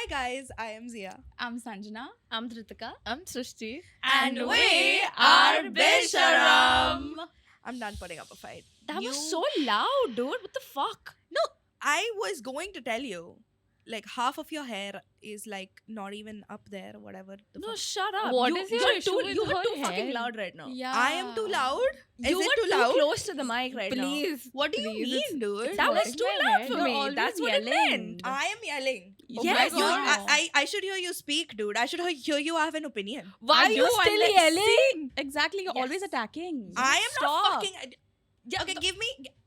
Hi guys, I am Zia. I'm Sanjana. I'm Dhritika. I'm Srishti. And we are Besharam. I'm done putting up a fight. That You- was so loud, dude. What the fuck? I was going to tell you, like half of your hair is like not even up there, whatever. The No, fuck. shut up. What you, is your you're issue too, with you were her too hair? fucking loud right now. Yeah. I am too loud. You is were it too too loud? close to the mic right now. Please. What do you Please, mean, dude? That was hurting too my loud head. for You're me. always That's what it yelling. meant. I am yelling. Oh Yes, my You, God. I should hear you speak, dude. I should hear you have an opinion. Why I are you do, still and let's yelling? Exactly. You're Yes. always attacking. I am Stop. not fucking. Okay, give me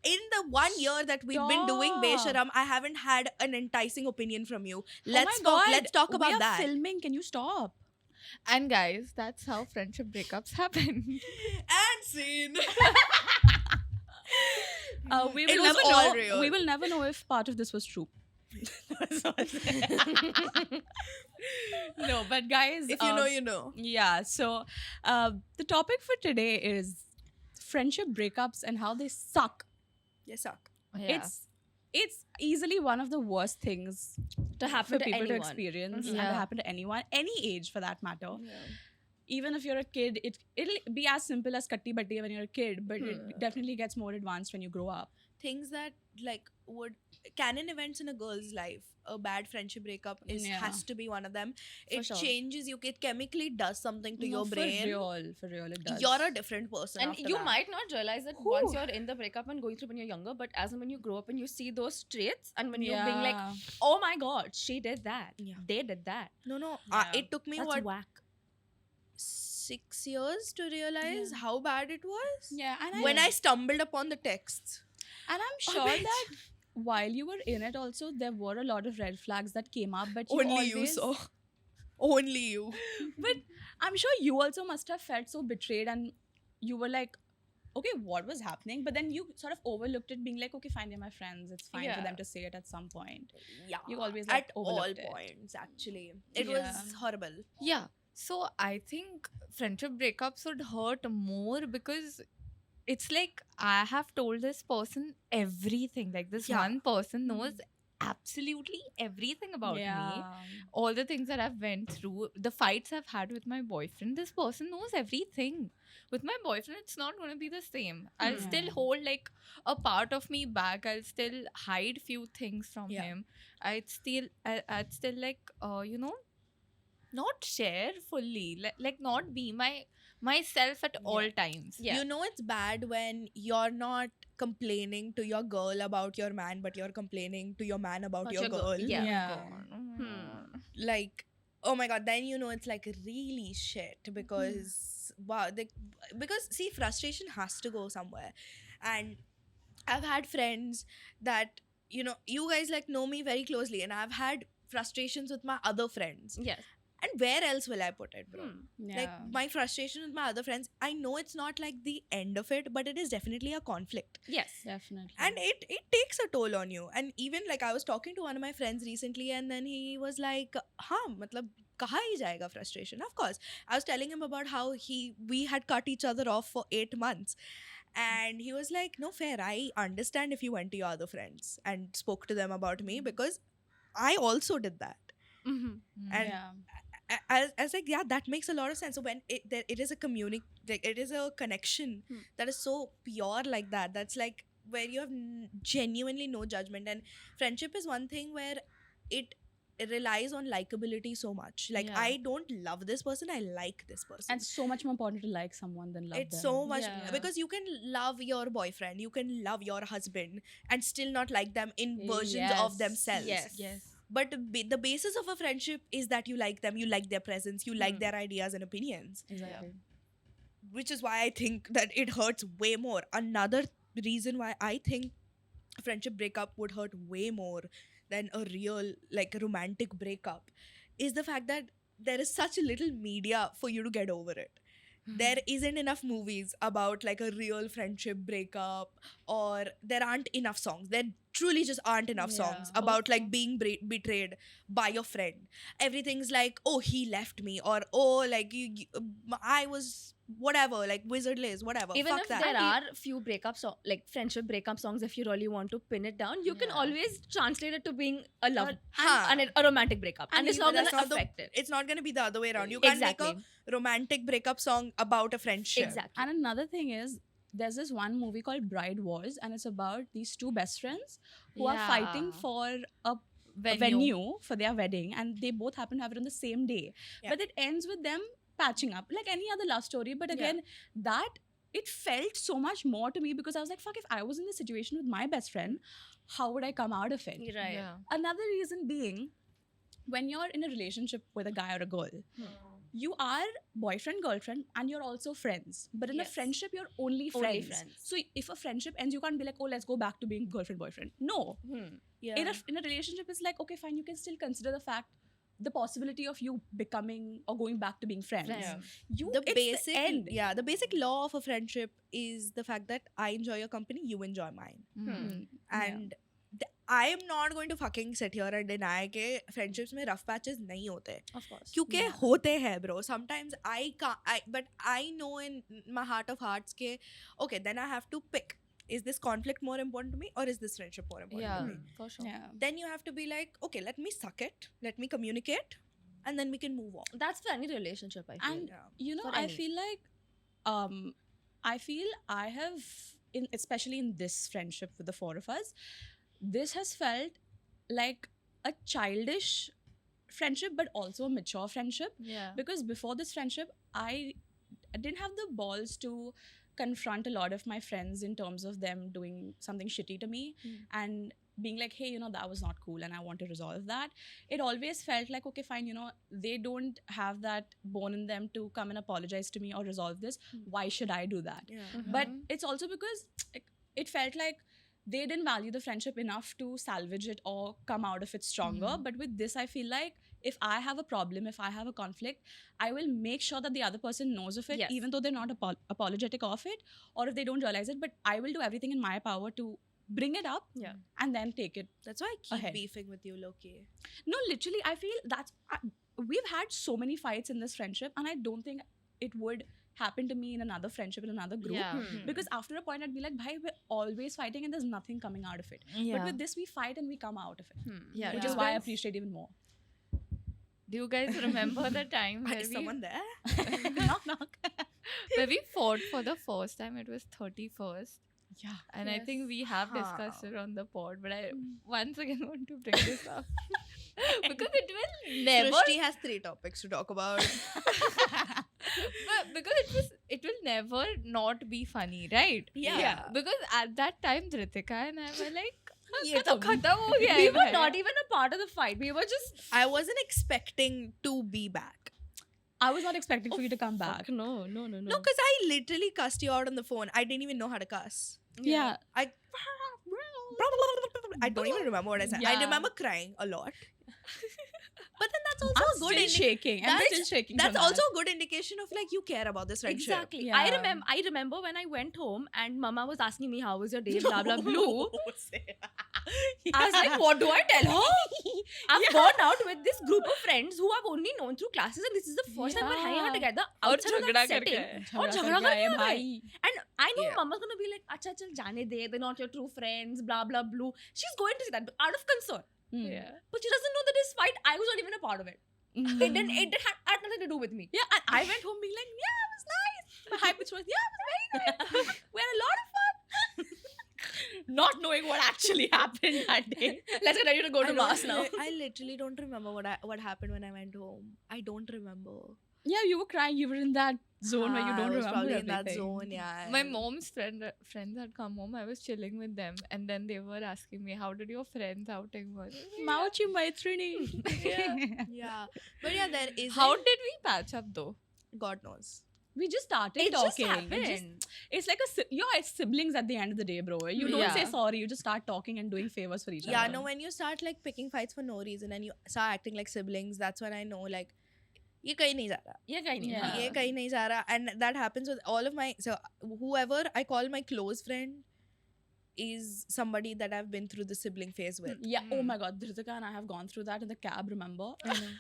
in the 1 year that we've been doing Stop. Besharam, I haven't had an enticing opinion from you. Oh Let's my talk. God. Let's talk We about are that. filming. Can you stop? And guys, that's how friendship breakups happen. And scene. We It will was never all know. real. We will never know if part of this was true. No, but guys, If you know, you know. yeah. So, the topic for today is friendship breakups and how they suck. You suck. Yeah. It's easily one of the worst things To happen for to people to anyone. experience and Yeah. to happen to anyone, any age for that matter. Even if you're a kid, it'll be as simple as katti batti when you're a kid, but it definitely gets more advanced when you grow up. Things that like would canon events in a girl's life. A bad friendship breakup Yeah. has to be one of them. For It sure. changes you. It chemically does something to No, your brain. For real, it does. You're a different person. And after you that. might not realize that once you're in the breakup and going through when you're younger, but as and when you grow up and you see those traits, and when you're being like, oh my god, she did that. Yeah. They did that. No. Yeah. It took me That's what whack. 6 years to realize Yeah. how bad it was. yeah, and When I stumbled upon the texts. and I'm sure that while you were in it, also there were a lot of red flags that came up, but you Only you always, saw. Only you. But I'm sure you also must have felt so betrayed, and you were like, okay, what was happening? But then you sort of overlooked it, being like, okay, fine, they're my friends. It's fine for Yeah. them to say it at some point. Yeah. You always, like, at all overlooked it. points, actually. It Yeah. was horrible. Yeah. So I think friendship breakups would hurt more because it's like I have told this person everything. Like this Yeah. one person knows absolutely everything about me. All the things that I've went through, the fights I've had with my boyfriend, this person knows everything. With my boyfriend, it's not going to be the same. I'll still Yeah. hold like a part of me back. I'll still hide few things from Yeah. him. I'd still like, not share fully. Like not be myself at all times. Yeah. You know it's bad when you're not complaining to your girl about your man, but you're complaining to your man about your girl. Yeah. Yeah. Like, oh my god, then you know it's like really shit because wow, because see, frustration has to go somewhere. And I've had friends that, you know, you guys like know me very closely, and I've had frustrations with my other friends. Yes. And where else will I put it, bro? Yeah. Like my frustration with my other friends, I know it's not like the end of it, but it is definitely a conflict. Yes. Definitely. And it takes a toll on you. And even like I was talking to one of my friends recently, and then he was like, matlab kaha hi jayega frustration? Of course. I was telling him about how we had cut each other off for 8 months. And he was like, no, fair. I understand if you went to your other friends and spoke to them about me, because I also did that. Mm-hmm. And yeah. I was like, yeah, that makes a lot of sense. So when it is a it is a connection that is so pure like that. That's like where you have genuinely no judgment. And friendship is one thing where it relies on likability so much. Like Yeah. I don't love this person, I like this person. And so much more important to like someone than love It's them. so much Yeah. because you can love your boyfriend, you can love your husband, and still not like them in versions of Yes. themselves. Yes. But the basis of a friendship is that you like them, you like their presence, you like their ideas and opinions, Exactly. which is why I think that it hurts way more. Another reason why I think friendship breakup would hurt way more than a real like romantic breakup is the fact that there is such little media for you to get over it. There isn't enough movies about like a real friendship breakup, or there aren't enough songs. There truly just aren't enough songs Yeah. about like being betrayed by your friend. Everything's like, oh, he left me, or oh, like I was whatever, like Wizard Liz, whatever. Even Fuck if that. there are few breakup songs, like friendship breakup songs, if you really want to pin it down, you can Yeah. always translate it to being a love Huh. and a romantic breakup, and it's not that's gonna not the- affect it. It's not gonna be the other way around. You can't Exactly. make a romantic breakup song about a friendship. Exactly. And another thing is, there's this one movie called Bride Wars, and it's about these two best friends who are fighting Yeah. for a venue for their wedding, and they both happen to have it on the same day. Yeah. But it ends with them patching up, like any other love story. But again, that it felt so much more to me because I was like, fuck, if I was in this situation with my best friend, how would I come out of it? Right. Yeah. Another reason being, when you're in a relationship with a guy or a girl, you are boyfriend, girlfriend, and you're also friends. But in a Yes. friendship, you're only Only friends. friends. So if a friendship ends, you can't be like, oh, let's go back to being girlfriend, boyfriend. No. Yeah. In a relationship, it's like, okay, fine, you can still consider the possibility of you becoming or going back to being friends. Yeah. It's the end. the basic law of a friendship is the fact that I enjoy your company, you enjoy mine. And I am not going to fucking sit here and deny के friendships में rough patches नहीं होते. Of course. क्योंकि होते हैं bro. Sometimes but I know in my heart of hearts के okay, then I have to pick. Is this conflict more important to me or is this friendship more important Yeah, to me? for sure. Yeah. Then you have to be like, okay, let me suck it, let me communicate, and then we can move on. That's for any relationship, I feel. And Yeah. you know, For I any. feel like I feel I have especially in this friendship with the four of us, this has felt like a childish friendship but also a mature friendship, Yeah. because before this friendship I didn't have the balls to confront a lot of my friends in terms of them doing something shitty to me and being like, hey, you know, that was not cool and I want to resolve that. It always felt like, okay, fine, you know, they don't have that bone in them to come and apologize to me or resolve this. Why should I do that? Yeah. But it's also because it felt like they didn't value the friendship enough to salvage it or come out of it stronger. But with this, I feel like if I have a problem, if I have a conflict, I will make sure that the other person knows of it, Yes. even though they're not apologetic of it, or if they don't realize it. But I will do everything in my power to bring it up and then take it. That's why I keep Ahead. beefing with you, Loki. No, literally, I feel that's we've had so many fights in this friendship, and I don't think it would happen to me in another friendship, in another group. Yeah. Because after a point, I'd be like, bhai, we're always fighting and there's nothing coming out of it. Yeah. But with this, we fight and we come out of it. Yeah. Which Do is you why I guys- appreciate even more. Do you guys remember the time where Is we someone there? Knock, knock. where we fought for the first time? It was 31st. Yeah. And I think we have discussed Huh. it on the pod, but I once again want to bring this up because it will never. Srishti has 3 topics to talk about. But because it will never not be funny, right? Yeah. Because at that time, Dhritika and I were like, ये "ये तो तो- खत्म हो गया We है were भाई." not even a part of the fight. We were just I wasn't expecting to be back. I was not expecting for you to come back. no. No, because I literally cussed you out on the phone. I didn't even know how to cuss. Yeah. I don't even remember what I said. I Yeah. remember crying a lot. But then that's also I'm a good still shaking. I'm that's- still shaking. That's from also that. a good indication of like you care about this friendship. Exactly. Yeah. I remember when I went home and Mama was asking me how was your day, blah blah blue. I was like, what do I tell her? I've gone out with this group of friends who I've only known through classes, and this is the first time we're hanging out Yeah. together और outside of झगड़ा that करके setting. आए। और झगड़ा झगड़ा कर गए करके आ गए। भाई। And I know Yeah. Mama's gonna be like, अच्छा चल जाने दे, they're not your true friends, blah blah blue. She's going to say that out of concern, Mm. Yeah. but she doesn't know that this fight I was not even a part of it. It had nothing to do with me. Yeah, and I went home being like, yeah, it was nice. My high pitch was, yeah, it was very nice. We had a lot of fun. Not knowing what actually happened that day. Let's get ready to go to mass now. I literally don't remember what happened when I went home. I don't remember. Yeah, you were crying. You were in that zone where you I don't was remember probably everything. in that zone, yeah. My mom's friends had come home. I was chilling with them, and then they were asking me, "How did your friends outing was?" Mauchi Maitrini. Yeah. But yeah, there is. How did we patch up though? God knows. We just started It just talking. happened. It's like it's siblings at the end of the day, bro. You don't Yeah. say sorry. You just start talking and doing favors for each Yeah, other. no, when you start like picking fights for no reason and you start acting like siblings, that's when I know like ये कहीं नहीं जा रहा. Yeah, kind Yeah. ये कहीं नहीं जा रहा. And that happens with all of my, so whoever I call my close friend, is somebody that I've been through the sibling phase with. Yeah. Oh my God, Dhritika and I have gone through that in the cab. Remember?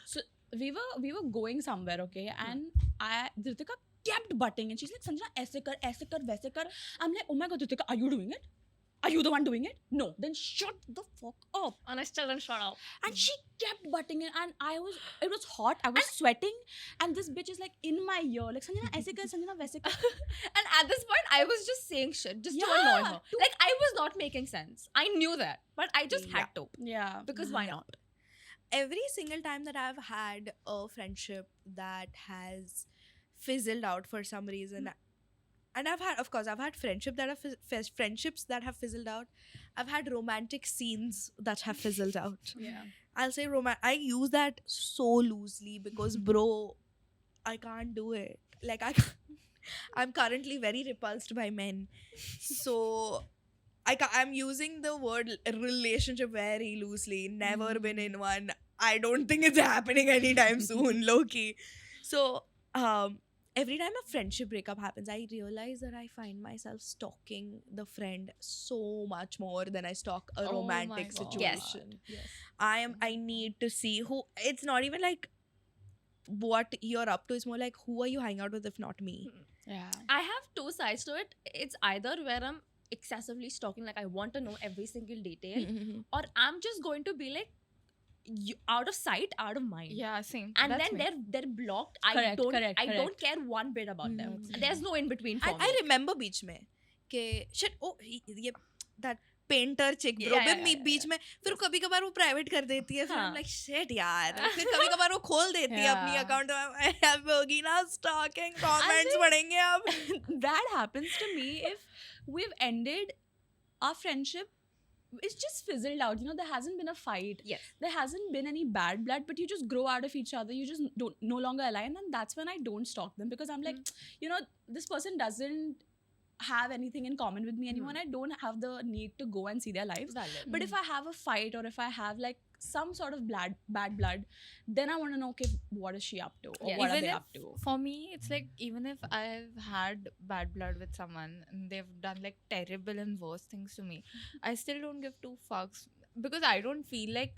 So we were going somewhere, okay, and Dhritika kept butting, and she's like, Sanjana, aise kar, waise kar. I'm like, oh my God, Dhritika, are you doing it? Are you the one doing it? No. Then shut the fuck up. And I still didn't shut up. And she kept butting it, and it was hot. I was sweating, and this bitch is like in my ear, like, Sanjana, aise kar, Sanjana, waise kar. And at this point, I was just saying shit just to Yeah, annoy her. Like, I was not making sense. I knew that, but I just had to. Yeah. Because why not? Every single time that I've had a friendship that has fizzled out for some reason, and I've had friendships that have fizzled out. I've had romantic scenes that have fizzled out. Yeah. I'll say I use that so loosely because, bro, I can't do it. Like, I'm currently very repulsed by men, so I'm using the word relationship very loosely. Never been in one. I don't think it's happening anytime soon, low-key. So, every time a friendship breakup happens, I realize that I find myself stalking the friend so much more than I stalk a Oh my romantic God. situation. Yes. I need to see who. It's not even like what you're up to. It's more like, who are you hanging out with if not me? Yeah. I have two sides to it. It's either where I'm excessively stalking, like I want to know every single detail, or I'm just going to be like, out of sight, out of mind. Yeah, same. And That's then me. they're blocked. Correct, correct, I don't correct. care one bit about them. Mm. There's no in between for me. I remember बीच में कि shit, oh ये that painter chick bro, Yeah, भी बीच में फिर कभी कभार वो private कर देती है, फिर I'm हाँ. like shit यार, फिर कभी कभार वो खोल देती है अपनी Yeah. account, I have होगी ना stalking, comments पढ़ेंगे अब. That happens to me if we've ended our friendship. It's just fizzled out. You know, there hasn't been a fight. Yes. There hasn't been any bad blood, but you just grow out of each other. You just don't no longer align, and that's when I don't stalk them because I'm like, you know, this person doesn't have anything in common with me anymore, and I don't have the need to go and see their lives. Valid. But if I have a fight or if I have like some sort of bad blood, then I want to know, okay, what is she up to or Yeah. what are Even they if- up to? For me, it's like, even if I've had bad blood with someone and they've done like terrible and worse things to me, I still don't give two fucks because I don't feel like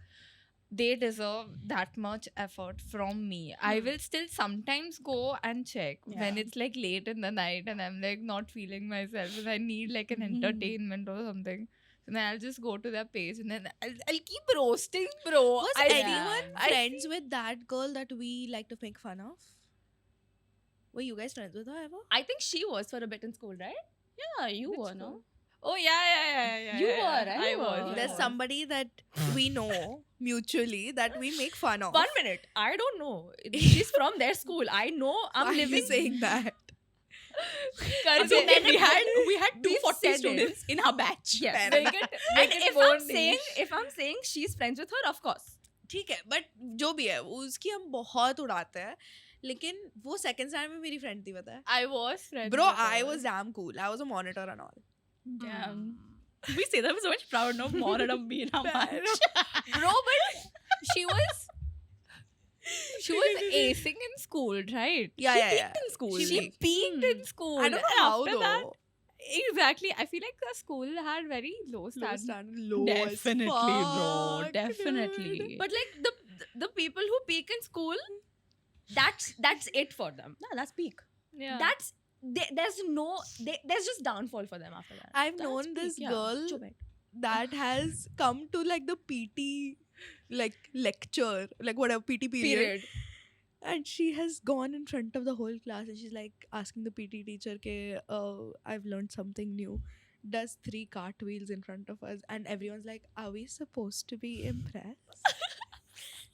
they deserve that much effort from me. I will still sometimes go and check when Yeah. it's like late in the night and I'm like not feeling myself and I need like an entertainment or something. And then I'll just go to their page and then I'll keep roasting, bro. Was I- anyone I friends with that girl that we like to make fun of? Were you guys friends with her ever? I think she was for a bit in school, right? Yeah, you Which were, school? no? Oh yeah. You yeah. were, right? I You was. were. There's somebody that we know mutually that we make fun of. 1 minute. I don't know. She's from their school. I know. I'm Why are you living. saying that? So then we had 240 said it. students in our batch. Yes. Fair Make it, And make it if more I'm saying she's friends with her, of course. ठीक है, but जो भी है उसकी हम बहुत उड़ाते हैं, लेकिन वो second standard में मेरी friend थी, पता है? I was friends Bro, with her. I was damn cool. I was a monitor and all. Damn. We say that with so much proud, no more of being our batch. Bro, but she was acing in school, right? Yeah. In school. She She peaked. peaked in school. I don't know and how after though. that, exactly. I feel like the school had very low Low standards. standard, low as Definitely, bro. fuck, Definitely. dude. But like the people who peak in school, that's it for them. No, that's peak. Yeah. That's there's just downfall for them after that. I've That's known this peak, yeah. girl Chubet. that has come to like the PT like lecture, like whatever PT period. And she has gone in front of the whole class and she's like asking the PT teacher, ke, I've learned something new. Does 3 cartwheels in front of us. And everyone's like, are we supposed to be impressed?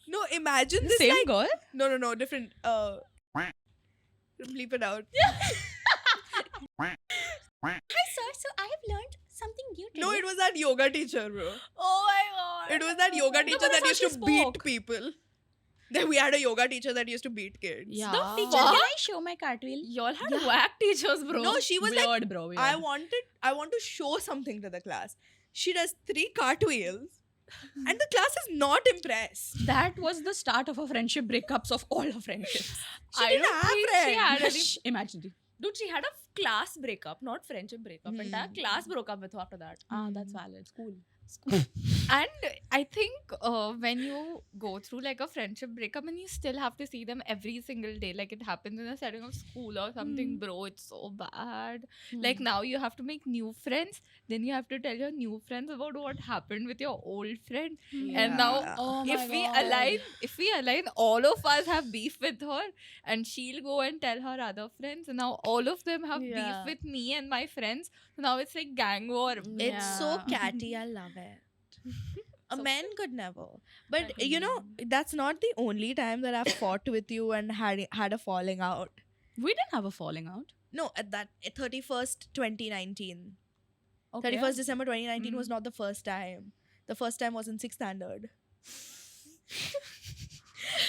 No, imagine this. Same Like, girl? no, different. Bleep it out. Hi sir, so I have learned something new today. No, it was that yoga teacher, bro. Oh my god. It was that yoga teacher but that that's used how to she beat spoke. people. Then we had a yoga teacher that used to beat kids. Yeah. Stop, teacher. Fuck. Can I show my cartwheel? Y'all had whack teachers, bro. No, she was like, Weird, bro. Weird. I want to show something to the class. She does 3 cartwheels and the class is not impressed. That was the start of our friendship breakups of all our friendships. She didn't have think she friends. had any. Shh, imaginary. Dude, she had a class breakup, not friendship breakup. Entire class broke up with her after that. That's valid. School. And I think when you go through like a friendship breakup and you still have to see them every single day, like it happens in a setting of school or something, bro, it's so bad. Like now you have to make new friends, then you have to tell your new friends about what happened with your old friend. And now Oh my if we God. align, all of us have beef with her, and she'll go and tell her other friends, and now all of them have Yeah. beef with me and my friends. So now it's like gang war. It's so Yeah. catty. I love it. A So- man could never. But I you know, that's not the only time that I've fought with you and had a falling out. We didn't have a falling out. No, at that 31st 2019. Okay. 31st December 2019 was not the first time. The first time was in 6th standard.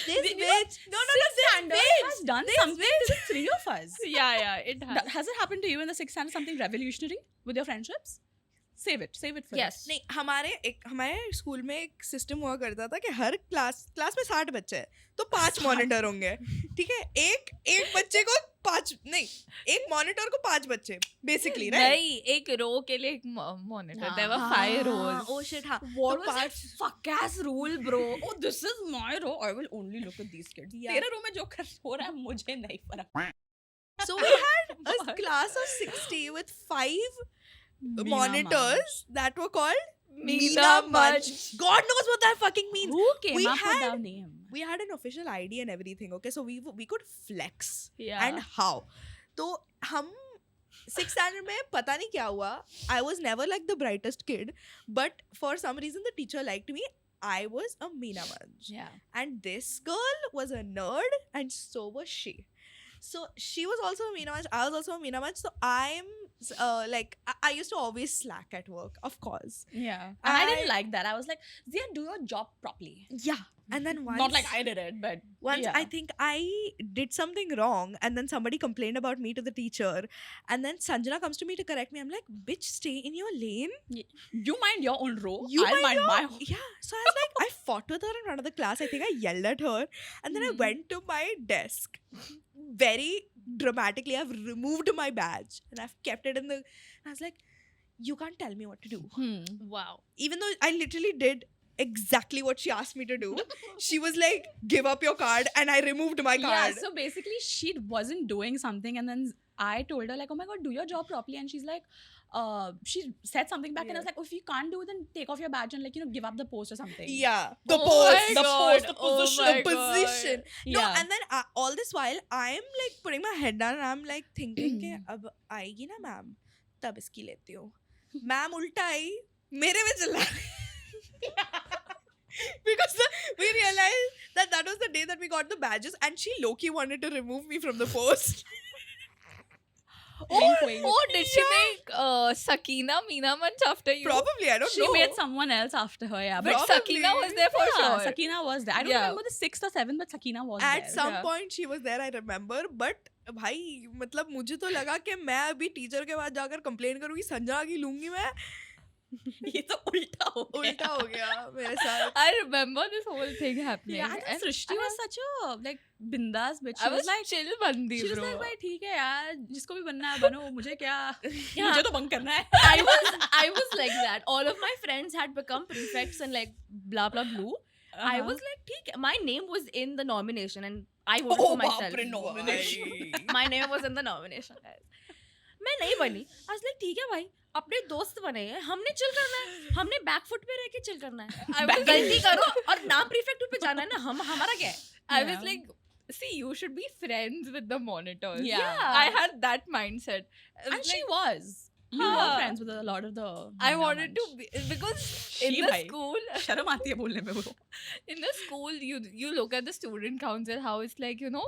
This bitch. No, Standard has done something to the three of us. Yeah, it has. Has it happened to you in the sixth standard something revolutionary with your friendships? Save it for Yes. us. नहीं हमारे school में एक system हुआ करता था कि हर class में 60 बच्चे हैं तो 5 मॉनिटर होंगे ठीक है एक बच्चे को 5 नहीं एक मॉनिटर को 5 बच्चे बेसिकली राइट नहीं एक रो के लिए एक monitor there were 5 rows oh shit हाँ What तो was that fuck ass rule, bro? Oh, this is my row. I will only look at these kids. Yeah. तेरे row में जो कर हो रहा है मुझे नहीं फर्क. so we had a class of 60 with 5 monitors that were called Meena Munch. God knows what that fucking means. Who came We up with had- that name? We had an official ID and everything. Okay, so we could flex. Yeah. And how? तो हम 6th standard में पता नहीं क्या हुआ. I was never like the brightest kid, but for some reason the teacher liked me. I was a Meena Munch. Yeah. And this girl was a nerd, and so was she. So she was also a Meena Munch. I was also a Meena Munch. So I'm like I used to always slack at work, of course. Yeah. And I didn't like that. I was like, Zia, do your job properly. Yeah. And then once Not like I did it, but once yeah. I think I did something wrong, and then somebody complained about me to the teacher, and then Sanjana comes to me to correct me. I'm like, bitch, stay in your lane. You mind your own row. You I'll mind your- my own. Yeah. So I was like, I fought with her in front of the class. I think I yelled at her, and then I went to my desk. Very dramatically, I've removed my badge and I've kept it in the. I was like, you can't tell me what to do. wow Even though I literally did exactly what she asked me to do. She was like, give up your card, and I removed my Yeah, card. so basically she wasn't doing something and then I told her like, oh my god, do your job properly, and she's like, she said something back and I was like, oh, if you can't do it then take off your badge and like, you know, give up the post or something. Yeah, the Oh pose, my the God, pose, the oh position, my the position. No, Yeah. and then all this while I'm like putting my head down and I'm like thinking कि अब आएगी ना ma'am तब इसकी लेती हूँ. Ma'am उल्टा आई मेरे में चला. Because we realized that was the day that we got the badges, and she low-key wanted to remove me from the post. Wink, wink. oh did she make Sakina Meena Munch after you? Probably, I don't She know. made someone else after her, yeah. But But Sakina Probably. was there for yeah, sure. Sakina was there. I don't Yeah. remember the 6th or 7th, but Sakina was At there. some yeah. point she was there, I remember, but भाई मतलब मुझे तो लगा कि मैं अभी teacher के पास जाकर कंप्लेन करूंगी, संजना की लूंगी मैं. ये तो उल्टा हो गया. उल्टा हो गया मेरे साथ. I remember this whole thing happening. Yeah, and Srishti was such a like bindas bitch. I was like chill bandi she was bro. like, भाई ठीक है यार, जिसको भी बनना है बनो, मुझे क्या, मुझे तो बंक करना है. I was like that. All of my friends had become prefects and like blah blah blue. I was like, ठीक है. My name was in the nomination and I voted for myself. बाप रे, nomination. My name was in the nomination, guys. मैं नहीं बनी. I was like, ठीक है भाई, अपने दोस्त बने हैं, हमने चिल करना है, हमने बैकफुट पे रह के चिल करना है. गलती करो और नाम प्रीफेक्ट पे जाना है ना, हमारा क्या है? I Yeah. was like, see, you should be friends with the monitors. Yeah. I had that mindset. I was And she like, was. You were हाँ. friends with a lot of the. I wanted to be because in She the bhai. school, शर्म आती है बोलने में वो. in the school, you look at the student council, how it's like, you know,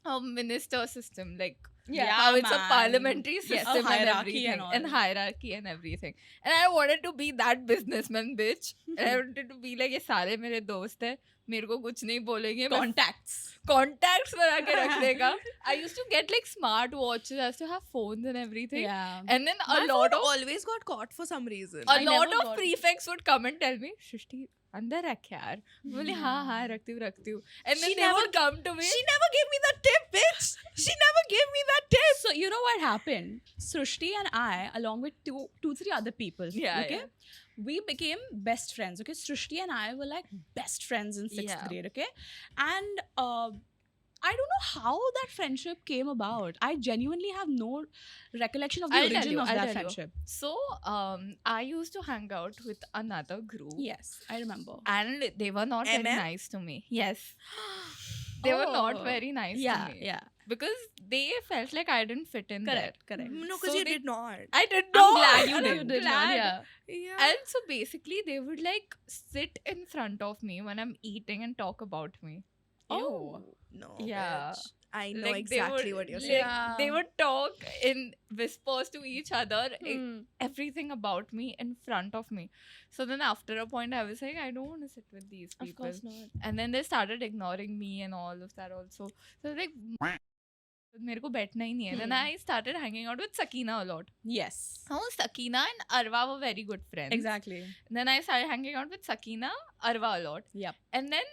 a minister system, like Yeah, how it's a man. parliamentary Yes, system and hierarchy everything, and all. and hierarchy and everything. And I wanted to be that businessman bitch. And I wanted to be like, ये सारे मेरे दोस्त हैं, मेरे को कुछ नहीं बोलेंगे, मैं Contacts. contacts बना के रख देगा. I used to get like smart watches. I used to have phones and everything. Yeah. And then My a lot phone of always got caught for some reason. a I lot never of got- prefects would come and tell me, Shrishti, अंदर रख यार. बोले हाँ रखती हूँ. And then She they never would come to me. She never gave me that tip, bitch. She never gave me that tip. So you know what happened? Srushti and I, along with two, three other people, Yeah, okay, yeah. we became best friends. Okay, Srushti and I were like best friends in sixth Yeah. grade. Okay, and I don't know how that friendship came about. I genuinely have no recollection of the I'll tell origin you, of I'll that tell you. friendship. So I used to hang out with another group. Yes, I remember. And they were not very MM? nice to me. Yes. They were not Oh. very nice Yeah, to me. yeah. Because they felt like I didn't fit in Correct, there. correct. No, because So you they- did not. I did I'm not. glad you and did. I'm Did not, glad. yeah. Yeah. And so basically, they would like sit in front of me when I'm eating and talk about me. Oh. No. Yeah. Bitch. I know Like, they exactly would- what you're like, saying. Yeah. They would talk in whispers to each other, Hmm. everything about me in front of me. So then after a point, I was like, I don't want to sit with these Of people. course not. And then they started ignoring me and all of that also. So like, मेरे को बैठना ही नहीं है. Then I started hanging out with Sakina a lot. Yes. Oh, Sakina and Arva were very good friends. Exactly. Then I started hanging out with Sakina, Arva a lot. Yep. And then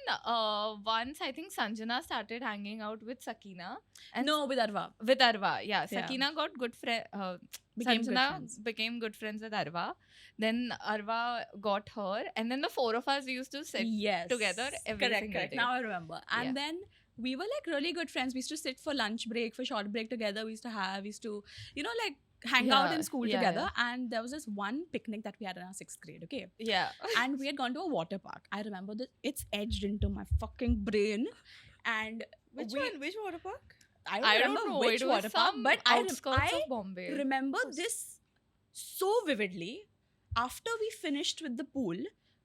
once I think Sanjana started hanging out with Sakina. And No, with Arva. with Arva, yeah. Yeah. Sakina got good friend. Became good Sanjana friends. became good friends with Arva. Then Arva got her, and then the four of us used to sit Yes. together every correct, single correct. day. Now I remember. And then we were like really good friends. We used to sit for lunch break, for short break together. We used to, you know, like hang out Yeah, in school yeah, together. And there was this one picnic that we had in our sixth grade, okay? Yeah. And we had gone to a water park. I remember that it's etched into my fucking brain. And Which we- one? Which water park? I I don't don't remember know. which It was water park, some but outskirts I of Bombay. remember this so vividly. After we finished with the pool,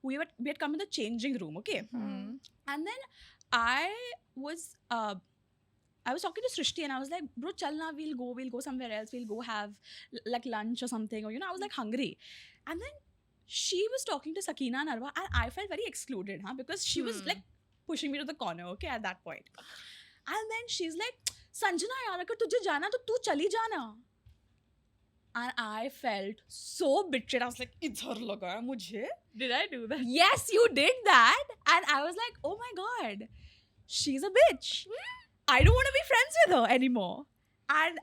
we had come to the changing room, okay? Hmm. And then I was talking to Srishti and I was like, bro, chalna, we'll go somewhere else, we'll go have like lunch or something, or I was like hungry. And then she was talking to Sakina and Arva, and I felt very excluded, because she was like pushing me to the corner, okay, at that point. And then she's like, Sanjana yaar, agar tujhe jana to tu chali jana. And I felt so betrayed. I was like, idhar laga hai mujhe. Did I do that? Yes, you did that. And I was like, oh my god, she's a bitch. I don't want to be friends with her anymore. And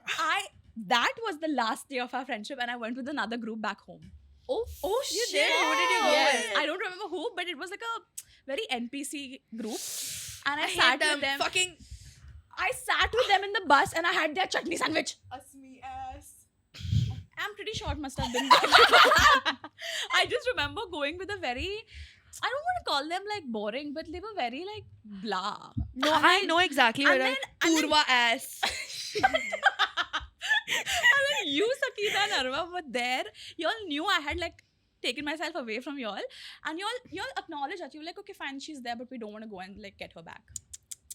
that was the last day of our friendship, and I went with another group back home. Oh, You shit. did? Who did you go Yes, with? I don't remember who, but it was like a very NPC group. And I, I sat hate them. with them. Fucking I sat with them in the bus and I had their chutney sandwich. Asmi ass. I'm pretty sure it must have been that. I just remember going with a very, I don't want to call them like boring, but they were very like blah. No, I know exactly what and I Purva ass. And then you, Sakina and Arva were there. Y'all knew I had like taken myself away from y'all. And y'all acknowledged that. You were like, okay, fine, she's there, but we don't want to go and like get her back.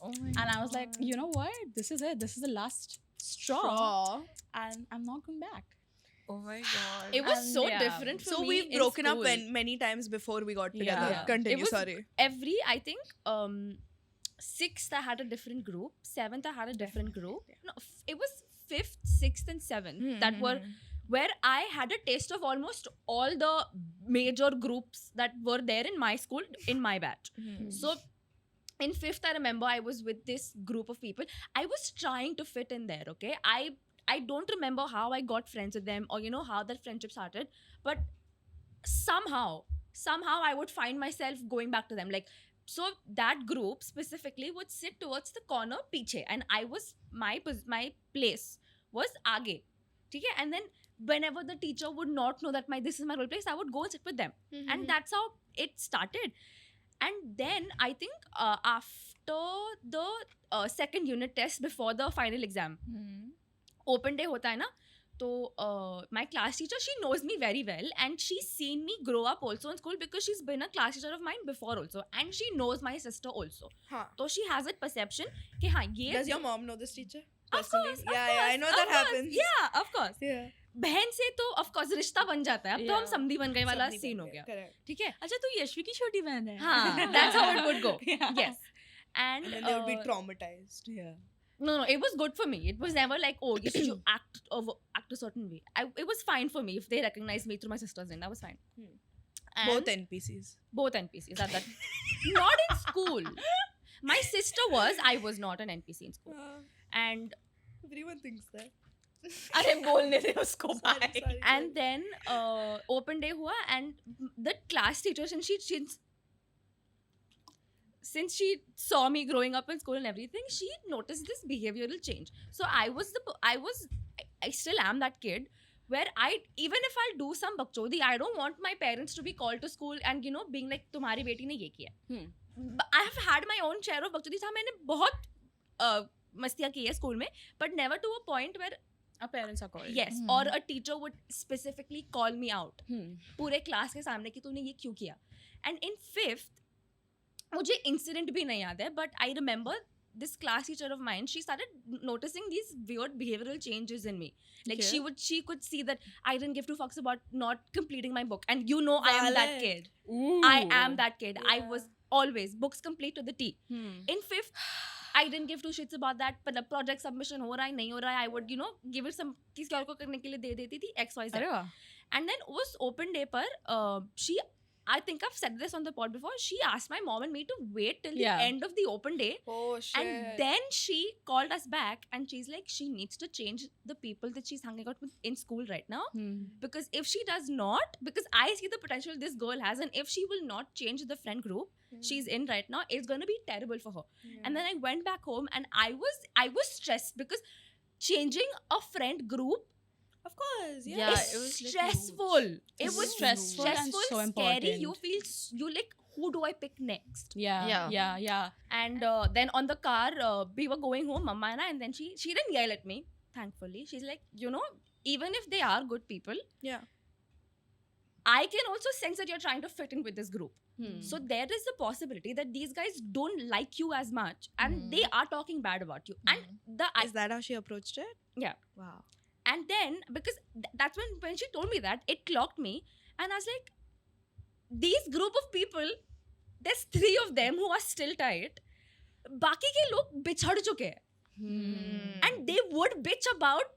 Oh my And I was like, you know what? This is it. This is the last straw. And I'm not going back. Oh my god. It was And so yeah. different for So me we've in broken up school. when many times before we got together. Yeah. Continue. It was- Sorry. I think 6th I had a different group, 7th I had a different group. No, it was 5th, 6th and 7th that were where I had a taste of almost all the major groups that were there in my school in my batch. So in 5th I remember I was with this group of people. I was trying to fit in there, okay? I don't remember how I got friends with them or how that friendship started, but somehow I would find myself going back to them. Like, so that group specifically would sit towards the corner piche, and I was my place was aage. Okay? And then whenever the teacher would not know that this is my role place, I would go and sit with them. And that's how it started. And then I think after the second unit test before the final exam, open day hota hai na, so my class teacher, she knows me very well, and she's seen me grow up also in school because she's been a class teacher of mine before also, and she knows my sister also. Huh. तो So she has that perception कि हाँ ये Does your mom know this teacher? Of personally? course, Yeah, I know of that course. happens. Yeah, of course. Yeah. बहन से तो of course रिश्ता बन जाता है. अब तो हम Yeah. समधी बन गए वाला Something सीन like हो that. गया. Correct. ठीक है? अच्छा तू यशवी की छोटी बहन है. हाँ, that's how it would go. Yeah. Yes. And And then they would be traumatized. Yeah. no, it was good for me. It was never like, oh, you should act a certain way. It was fine for me if they recognized me through my sister's name. That was fine. And Both NPCs. both NPCs at that. Not in school. My sister was. I was not an NPC in school. And Everyone thinks that. अरे बोलने दे उसको Sorry, bye. sorry, And then open day हुआ and the class teacher since she saw me growing up in school and everything, she noticed this behavioral change. So I still am that kid where even if I'll do some bakchodi, I don't want my parents to be called to school and being like तुम्हारी बेटी ने ये किया. I have had my own share of bakchodi. हाँ मैंने बहुत मस्तियाँ की है स्कूल में, but never to a point where Our parents are called. yes or a teacher would specifically call me out पूरे क्लास के सामने कि तूने ये क्यों किया. And in 5th मुझे इंसिडेंट भी नहीं याद है, but I remember this class teacher of mine, she started noticing these weird behavioral changes in me. Like Okay. she could see that I didn't give two fucks about not completing my book, and I am that Valid. kid. Ooh. I am that kid. I Yeah. was always books complete to the T. In 5th, I didn't give two shits about that. But the project submission हो रहा है नहीं हो रहा है, I would give it some किसी और को करने के लिए दे देती थी XYZ. अरे वाह. And then उस open day पर I think I've said this on the pod before. She asked my mom and me to wait till Yeah. the end of the open day. Oh shit. And then she called us back and she's like, she needs to change the people that she's hanging out with in school right now. Because if she does not, because I see the potential this girl has, and if she will not change the friend group she's in right now, it's going to be terrible for her. And then I went back home and I was stressed because changing a friend group Of course, yeah. Yeah, is it was like stressful. It It's was stressful and so scary. important. You feel you like, who do I pick next? Yeah. And then on the car, we were going home, Mama and I, and then she didn't yell at me. Thankfully, she's like, even if they are good people, Yeah. I can also sense that you're trying to fit in with this group. So there is a possibility that these guys don't like you as much, and they are talking bad about you. And Is that how she approached it? Yeah. Wow. And then, because that's when she told me that, it clocked me. And I was like, these group of people, there's 3 of them who are still tight. बाकी के लोग बिछड़ चुके हैं. And they would bitch about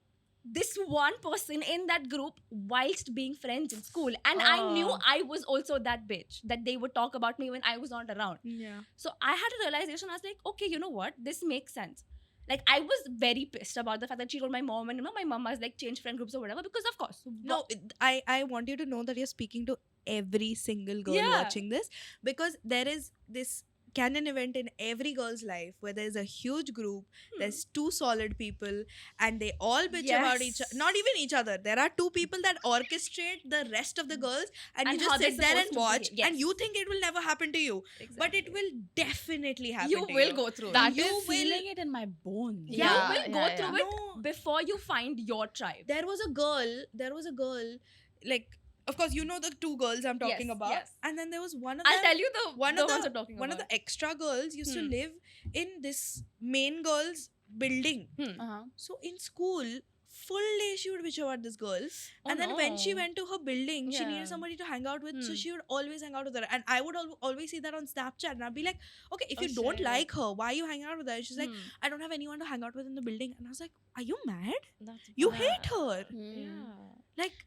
this one person in that group whilst being friends in school. And I knew I was also that bitch, that they would talk about me when I was not around. Yeah. So I had a realization. I was like, okay, you know what? This makes sense. Like, I was very pissed about the fact that she told my mom, and my mom was like, change friend groups or whatever, because of course. No, I want you to know that you're speaking to every single girl Yeah. watching this, because there is this canon event in every girl's life where there's a huge group, there's 2 solid people, and they all bitch about each other. Not even each other. There are 2 people that orchestrate the rest of the girls, and you And how just they're sit there supposed and to watch, behave. and you think it will never happen to you. But it will definitely happen You to will you. go through That it. You I'm will- feeling it in my bones. You Yeah, will go yeah, through yeah. it No. before you find your tribe. There was a girl, like, of course, you know the 2 girls I'm talking Yes, about. yes. And then there was one of I'll them. tell you the one the of ones the I'm talking one about. of the extra girls used to live in this main girls building. Uh-huh. So in school, full day she would bitch about this girl. Oh, And then when she no. went to her building, she Yeah. needed somebody to hang out with. So Hmm. she would always hang out with her. And I would always see that on Snapchat. And I'd be like, okay, if Oh, you don't shit. like her, why are you hanging out with her? And she's like, Hmm. I don't have anyone to hang out with in the building. And I was like, are you mad? That's You bad. hate her. Yeah. Like,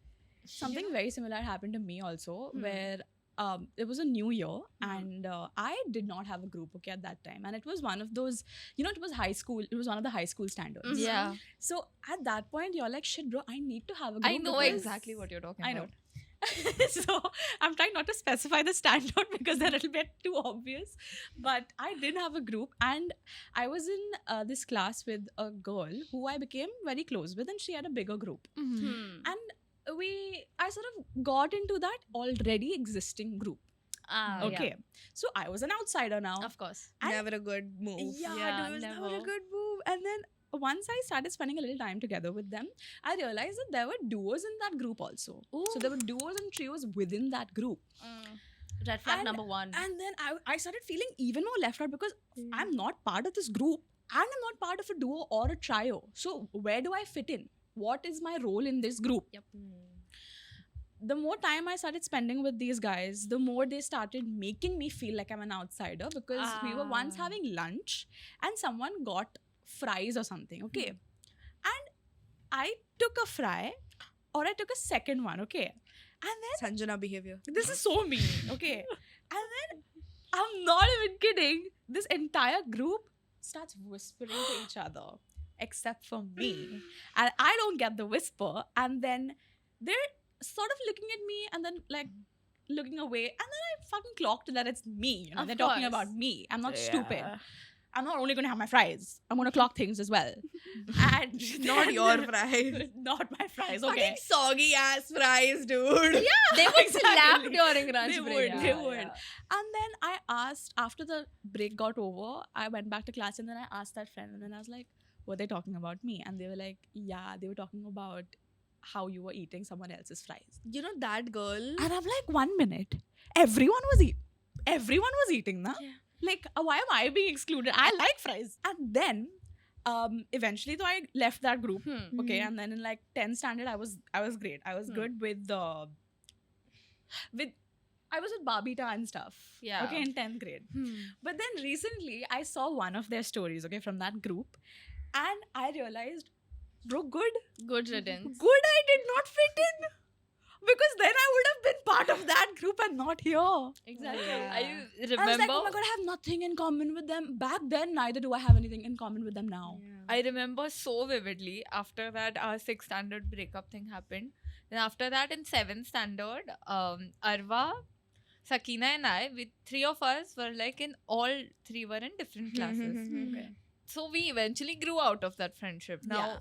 Something very similar happened to me also, Hmm. where it was a new year and I did not have a group at that time, and it was one of those, it was high school. It was one of the high school standards. Mhm. Yeah, So at that point, you're like, shit, bro, I need to have a group. I know because- exactly what you're talking I know. about. So I'm trying not to specify the standard because then it'll get too obvious. But I did have a group, and I was in this class with a girl who I became very close with, and she had a bigger group. And I sort of got into that already existing group. Okay. So I was an outsider now. Of course. And- never a good move. Yeah, Yeah, it was never a never. good move. And then once I started spending a little time together with them, I realized that there were duos in that group also. So there were duos and trios within that group. Red flag And- number 1. And then I started feeling even more left out because I'm not part of this group and I'm not part of a duo or a trio. So where do I fit in? What is my role in this group? The more time I started spending with these guys, the more they started making me feel like I'm an outsider, because we were once Ah. having lunch and someone got fries or something, okay? And I took a fry, or I took a second one, okay? And then Sanjana behavior. this is so mean, okay? And then I'm not even kidding. This entire group starts whispering to each other, except for me, and I don't get the whisper. And then they're sort of looking at me, and then like looking away, and then I fucking clocked that it's me. You know, Of they're talking course. about me. I'm not Yeah. stupid. I'm not only going to have my fries. I'm going to clock things as well. And Not your fries. Not my fries. Okay. Fucking soggy ass fries, dude. Yeah, They would exactly. slap during lunch They break. would. Yeah, They would. yeah. And then I asked, after the break got over, I went back to class and then I asked that friend, and then I was like, were they talking about me? And they were like, yeah, they were talking about how you were eating someone else's fries. You know that girl? And I'm like, 1 minute. Everyone was eating, na? Yeah. Like, why am I being excluded? I like fries. And then, eventually, though, I left that group. Okay, and then in like 10th standard, I was great. I was good with I was with Babita and stuff. Yeah. Okay, in 10th grade. But then recently, I saw one of their stories, okay, from that group, and I realized, bro, Good riddance. good I did not fit in. Because then I would have been part of that group and not here. Exactly. Yeah. I I remember. was like, oh my god, I have nothing in common with them. Back then, neither do I have anything in common with them now. I remember so vividly after that our 6th standard breakup thing happened. Then after that in 7th standard, Arva, Sakina and I, we 3 of us were like all 3 were in different classes. Okay. So we eventually grew out of that friendship. Now Yeah.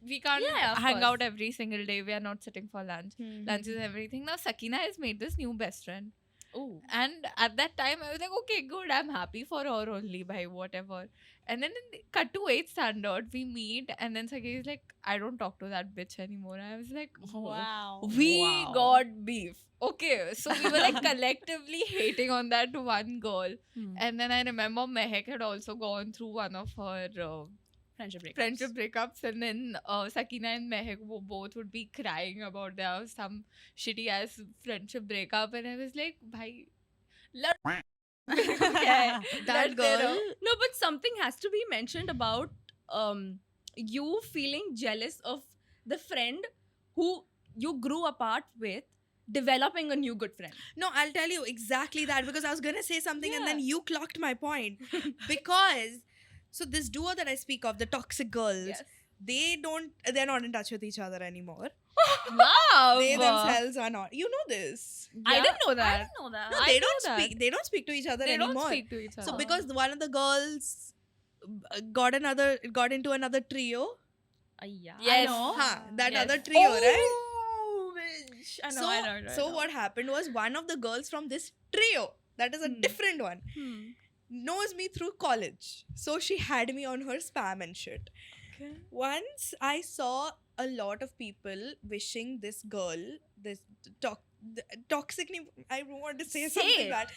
we can't Yeah, of hang course. out every single day. We are not sitting for lunch. Lunch is everything. Now Sakina has made this new best friend. Oh. And at that time, I was like, okay, good. I'm happy for her only by whatever. And then cut to 8th standard, we meet. And then Sakina is like, I don't talk to that bitch anymore. I was like, Wow. we Wow. got beef. Okay. So we were like collectively hating on that one girl. Hmm. And then I remember Mehak had also gone through one of her friendship breakups, and then Sakina and Mehak both would be crying about their some shitty ass friendship breakup, and I was like, bhai, That girl. No, but something has to be mentioned about you feeling jealous of the friend who you grew apart with developing a new good friend. No, I'll tell you exactly that because I was gonna say something and then Yeah. you clocked my point. Because so this duo that I speak of, the toxic girls, Yes. they're not in touch with each other anymore. wow, They themselves are not. You know this. I didn't know I that. didn't know that. No, I they know don't that. speak. They don't speak to each other They anymore. don't speak to each other. So because one of the girls got into another trio. Yeah, I Yes. know. That Yes. other trio, right? Oh, bitch. I know, so I know. so what happened was one of the girls from this trio, that is a different one, knows me through college. So she had me on her spam and shit. Okay. Once I saw a lot of people wishing this girl, this toxic name, I don't want to say Say something it. bad.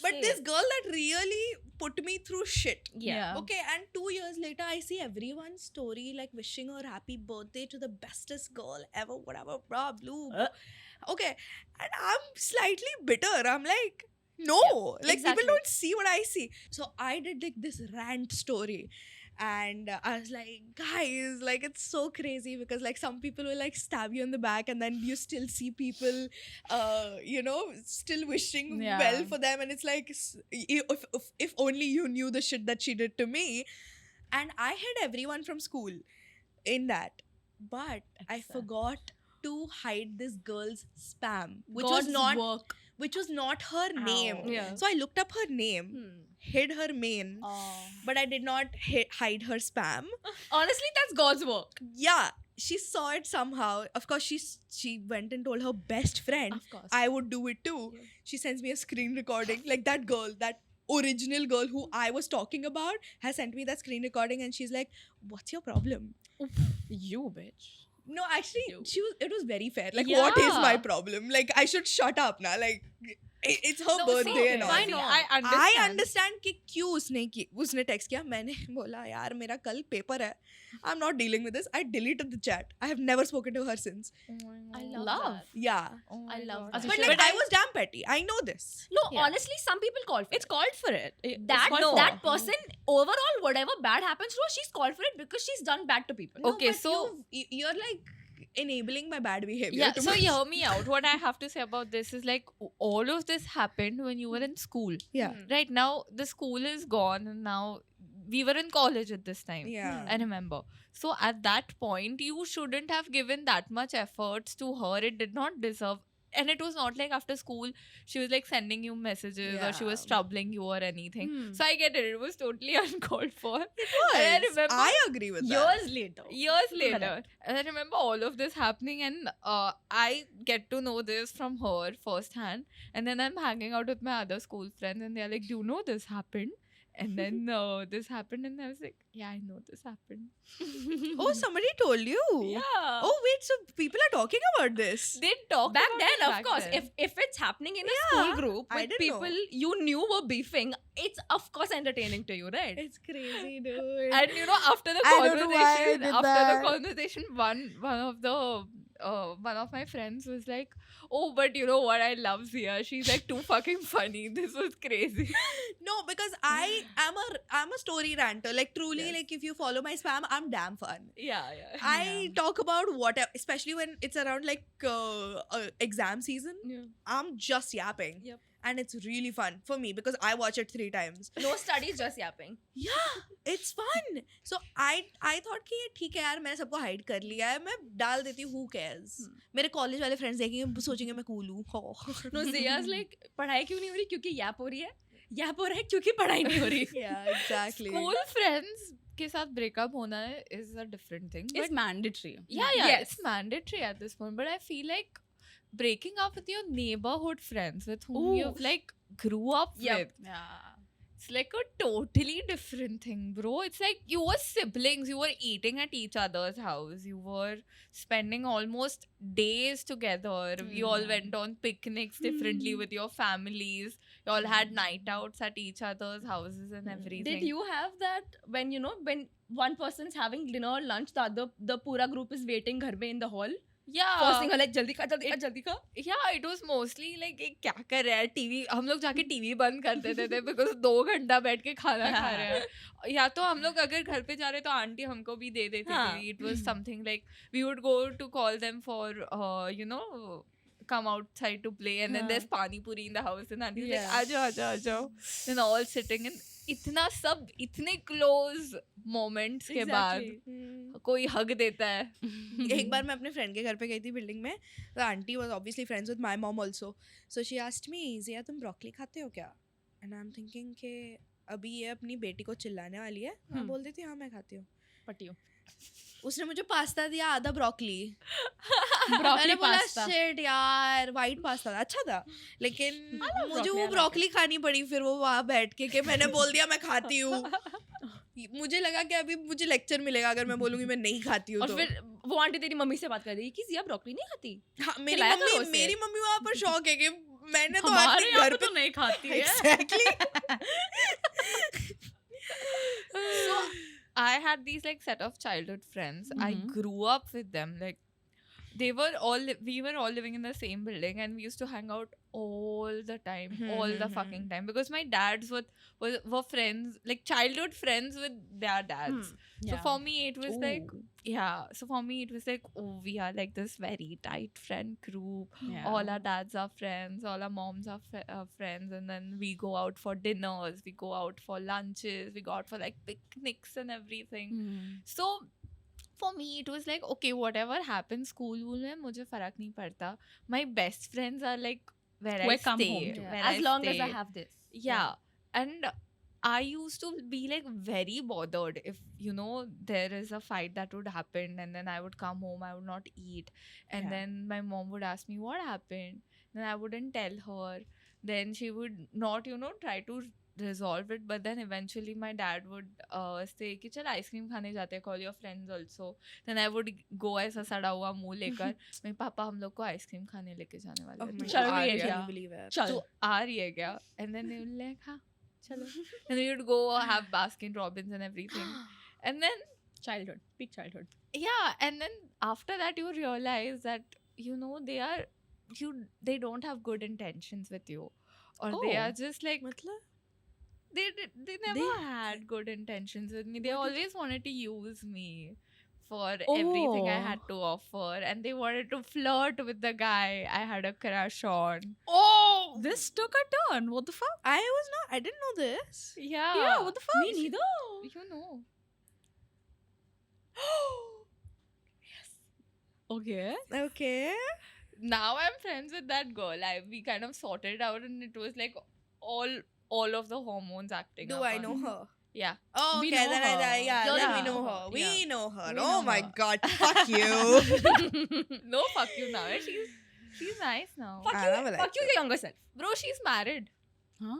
But Say this girl that really put me through shit. Yeah. Okay, and 2 years later, I see everyone's story like wishing her happy birthday to the bestest girl ever, whatever, blah, blue. Okay, and I'm slightly bitter. I'm like, no, like exactly. people don't see what I see. So I did like this rant story. And I was like, guys, like it's so crazy because like some people will like stab you in the back and then you still see people, still wishing Yeah. well for them. And it's like, if only you knew the shit that she did to me. And I had everyone from school in that. But I Exact. forgot to hide this girl's spam, which God's was not her name. Ow. Yeah. So I looked up her name, hid her main, but I did not hide her spam. Honestly, that's God's work. Yeah, she saw it somehow. Of course, she went and told her best friend, Of course. I would do it too. Yeah. She sends me a screen recording. Like that girl, that original girl who I was talking about has sent me that screen recording and she's like, what's your problem? You, bitch. No, actually, You. it was very fair. Like, what is my Yeah. problem? Like, I should shut up now. Like, it's her No, birthday see, and all. why not? I understand. I understand कि क्यों उसने text किया. मैंने बोला यार मेरा कल paper है. I'm not dealing with this. I deleted the chat. I have never spoken to her since. I love Love. that. Yeah. I love God. that. But But like, I was damn petty. I know this. No, Yeah. honestly, some people call for It's it. called for it. That person, overall, whatever bad happens to her, she's called for it because she's done bad to people. Okay, but so- you're like, enabling my bad behavior. Yeah, to so my- hear me out. What I have to say about this is like all of this happened when you were in school. Yeah. Right now, the school is gone, and now we were in college at this time. Yeah. I remember. So at that point, you shouldn't have given that much efforts to her. It did not deserve. And it was not like after school she was like sending you messages or she was Yeah. troubling you or anything. Hmm. So I get it. It was totally uncalled for. It And I was. remember I agree with that. Years later. years later. Correct. And I remember all of this happening, and I get to know this from her firsthand. And then I'm hanging out with my other school friends, and they're like, "Do you know this happened?" And then this happened, and I was like, "Yeah, I know this happened." Oh, somebody told you. Yeah. Oh wait, so people are talking about this. They talk Back about then, it of back course, then. if it's happening in a Yeah, school group I with didn't know. people you knew were beefing, it's of course entertaining to you, right? It's crazy, dude. And you know, after the I don't know why I conversation, did after that. the conversation, one of my friends was like, "Oh, but you know what? I love Zia. She's like too fucking funny. This was crazy." No, because I'm a story ranter. Like truly, Yes. like if you follow my spam, I'm damn fun. Yeah, yeah. I talk about whatever, especially when it's around like exam season. Yeah. I'm just yapping. Yep. And it's really fun for me because I watch it 3 times. No studies, just yapping. Yeah, it's fun. So I thought कि ये ठीक है यार, मैंने सबको hide कर लिया है, मैं डाल देती हूँ, who cares. मेरे कॉलेज वाले फ्रेंड्स देखेंगे सोचेंगे मैं कूल हूँ. No, Zia's like, पढ़ाई क्यों नहीं हो रही? क्योंकि याप हो रही है. याप हो रहा है क्योंकि पढ़ाई नहीं हो रही. Yeah, exactly. School friends के साथ breakup होना is a different thing. It's But mandatory. yeah, Yes. it's mandatory at this point. But I feel like breaking up with your neighborhood friends with whom Ooh. you've like grew up Yep. with. Yeah. It's like a totally different thing, bro. It's like you were siblings. You were eating at each other's house. You were spending almost days together. You all Yeah. went on picnics differently with your families. You all had night outs at each other's houses and everything. Did you have that when when one person's having dinner or lunch, the pura group is waiting घर में in the hall? Yeah. First thing like जल्दी खा जल्दी खा जल्दी खा. Yeah, it was mostly like ये क्या कर रहा है टीवी. हम लोग जाके टीवी बंद कर देते थे because 2 घंटा बैठ के खाना खा रहे हैं. या तो हम लोग अगर घर पे जा रहे तो आंटी हमको भी दे देती हाँ. थी. It was something like we would go to call them for come outside to play, and then there's pani puri in the house and aunty's like Yeah. आजाओ. Then all sitting and इतना सब इतने close moments के बाद कोई हग देता है. एक बार मैं अपने फ्रेंड के घर पे गई थी बिल्डिंग में, तो aunty was obviously friends with my mom also, so she asked me, Jiya तुम ब्रोकली खाते हो क्या? एंड आई एम थिंकिंग कि अभी ये अपनी बेटी को चिल्लाने वाली है. मैं बोल देती हाँ मैं खाती हूँ. पटियो. उसने मुझे पास्ता दिया, आधा ब्रोकली. Broccoli मैंने बोला pasta. शिट यार, वाइट पास्ता था, अच्छा था, लेकिन love मुझे broccoli, वो I like ब्रोकली खानी पड़ी फिर वो वहाँ बैठ के कि मैंने बोल दिया मैं खाती हूँ. मुझे लगा कि अभी मुझे लेक्चर मिलेगा अगर मैं बोलूंगी मैं नहीं खाती हूँ और तो. फिर वो आंटी तेरी मम्मी से बात कर रही है कि जिया ब्रोकली नहीं खाती. हाँ, खिलाया करो उसे. मेरी मम्मी वहाँ पर शौक है कि मैंने तो हमारे आंटी यहाँ घर पे तो नहीं खाती है. Exactly. So I had these like set of childhood friends. I Mhm. grew up with them. Like we were all living in the same building, and we used to hang out all the time, all the fucking time, because my dads were friends, like childhood friends with their dads. So for me it was like, yeah. So for me it was like, oh, we are like this very tight friend group. All our dads are friends, all our moms are friends, and then we go out for dinners, we go out for lunches, we go out for like picnics and everything. So for me it was like, okay, whatever happens school में मुझे फर्क नहीं पड़ता. My best friends are like where I come stay, home to. where As I long as I stay. have this. Yeah. And I used to be like very bothered if there is a fight that would happen, and then I would come home, I would not eat, and then my mom would ask me what happened, then I wouldn't tell her, then she would not try to resolve it, but then eventually my dad would say कि चल ice cream खाने जाते हैं, call your friends also. Then I would go ऐसा सड़ा हुआ मुंह लेकर, मेरे पापा हम लोग को आइसक्रीम खाने लेके जाने वाले हैं, चल आ रही है रही क्या? है? believe it. चल. तो आ रही है क्या? And then they would like हाँ चलो. And we would go have Baskin Robbins and everything. And then Childhood. Peak childhood. yeah, and then after that you realize that they don't have good intentions with you, or they Oh. are just like मतलब they never had good intentions with me. They always wanted to use me for everything I Oh. had to offer, and they wanted to flirt with the guy I had a crush on. Oh, this took a turn. What the fuck? I didn't know this. Yeah. Yeah, what the fuck? Me neither. You know. Okay. Okay. Now I'm friends with that girl. We kind of sorted it out, and it was like all of the hormones acting. Do up I on know me. her? Yeah. Oh, We okay. know Then her. yeah, Yeah, then yeah. we know her. We Yeah. know her. We Oh know my her. god. Fuck you. No, fuck you now. She's nice now. Fuck I you, never fuck liked you, your younger self. Bro, she's married. हाँ?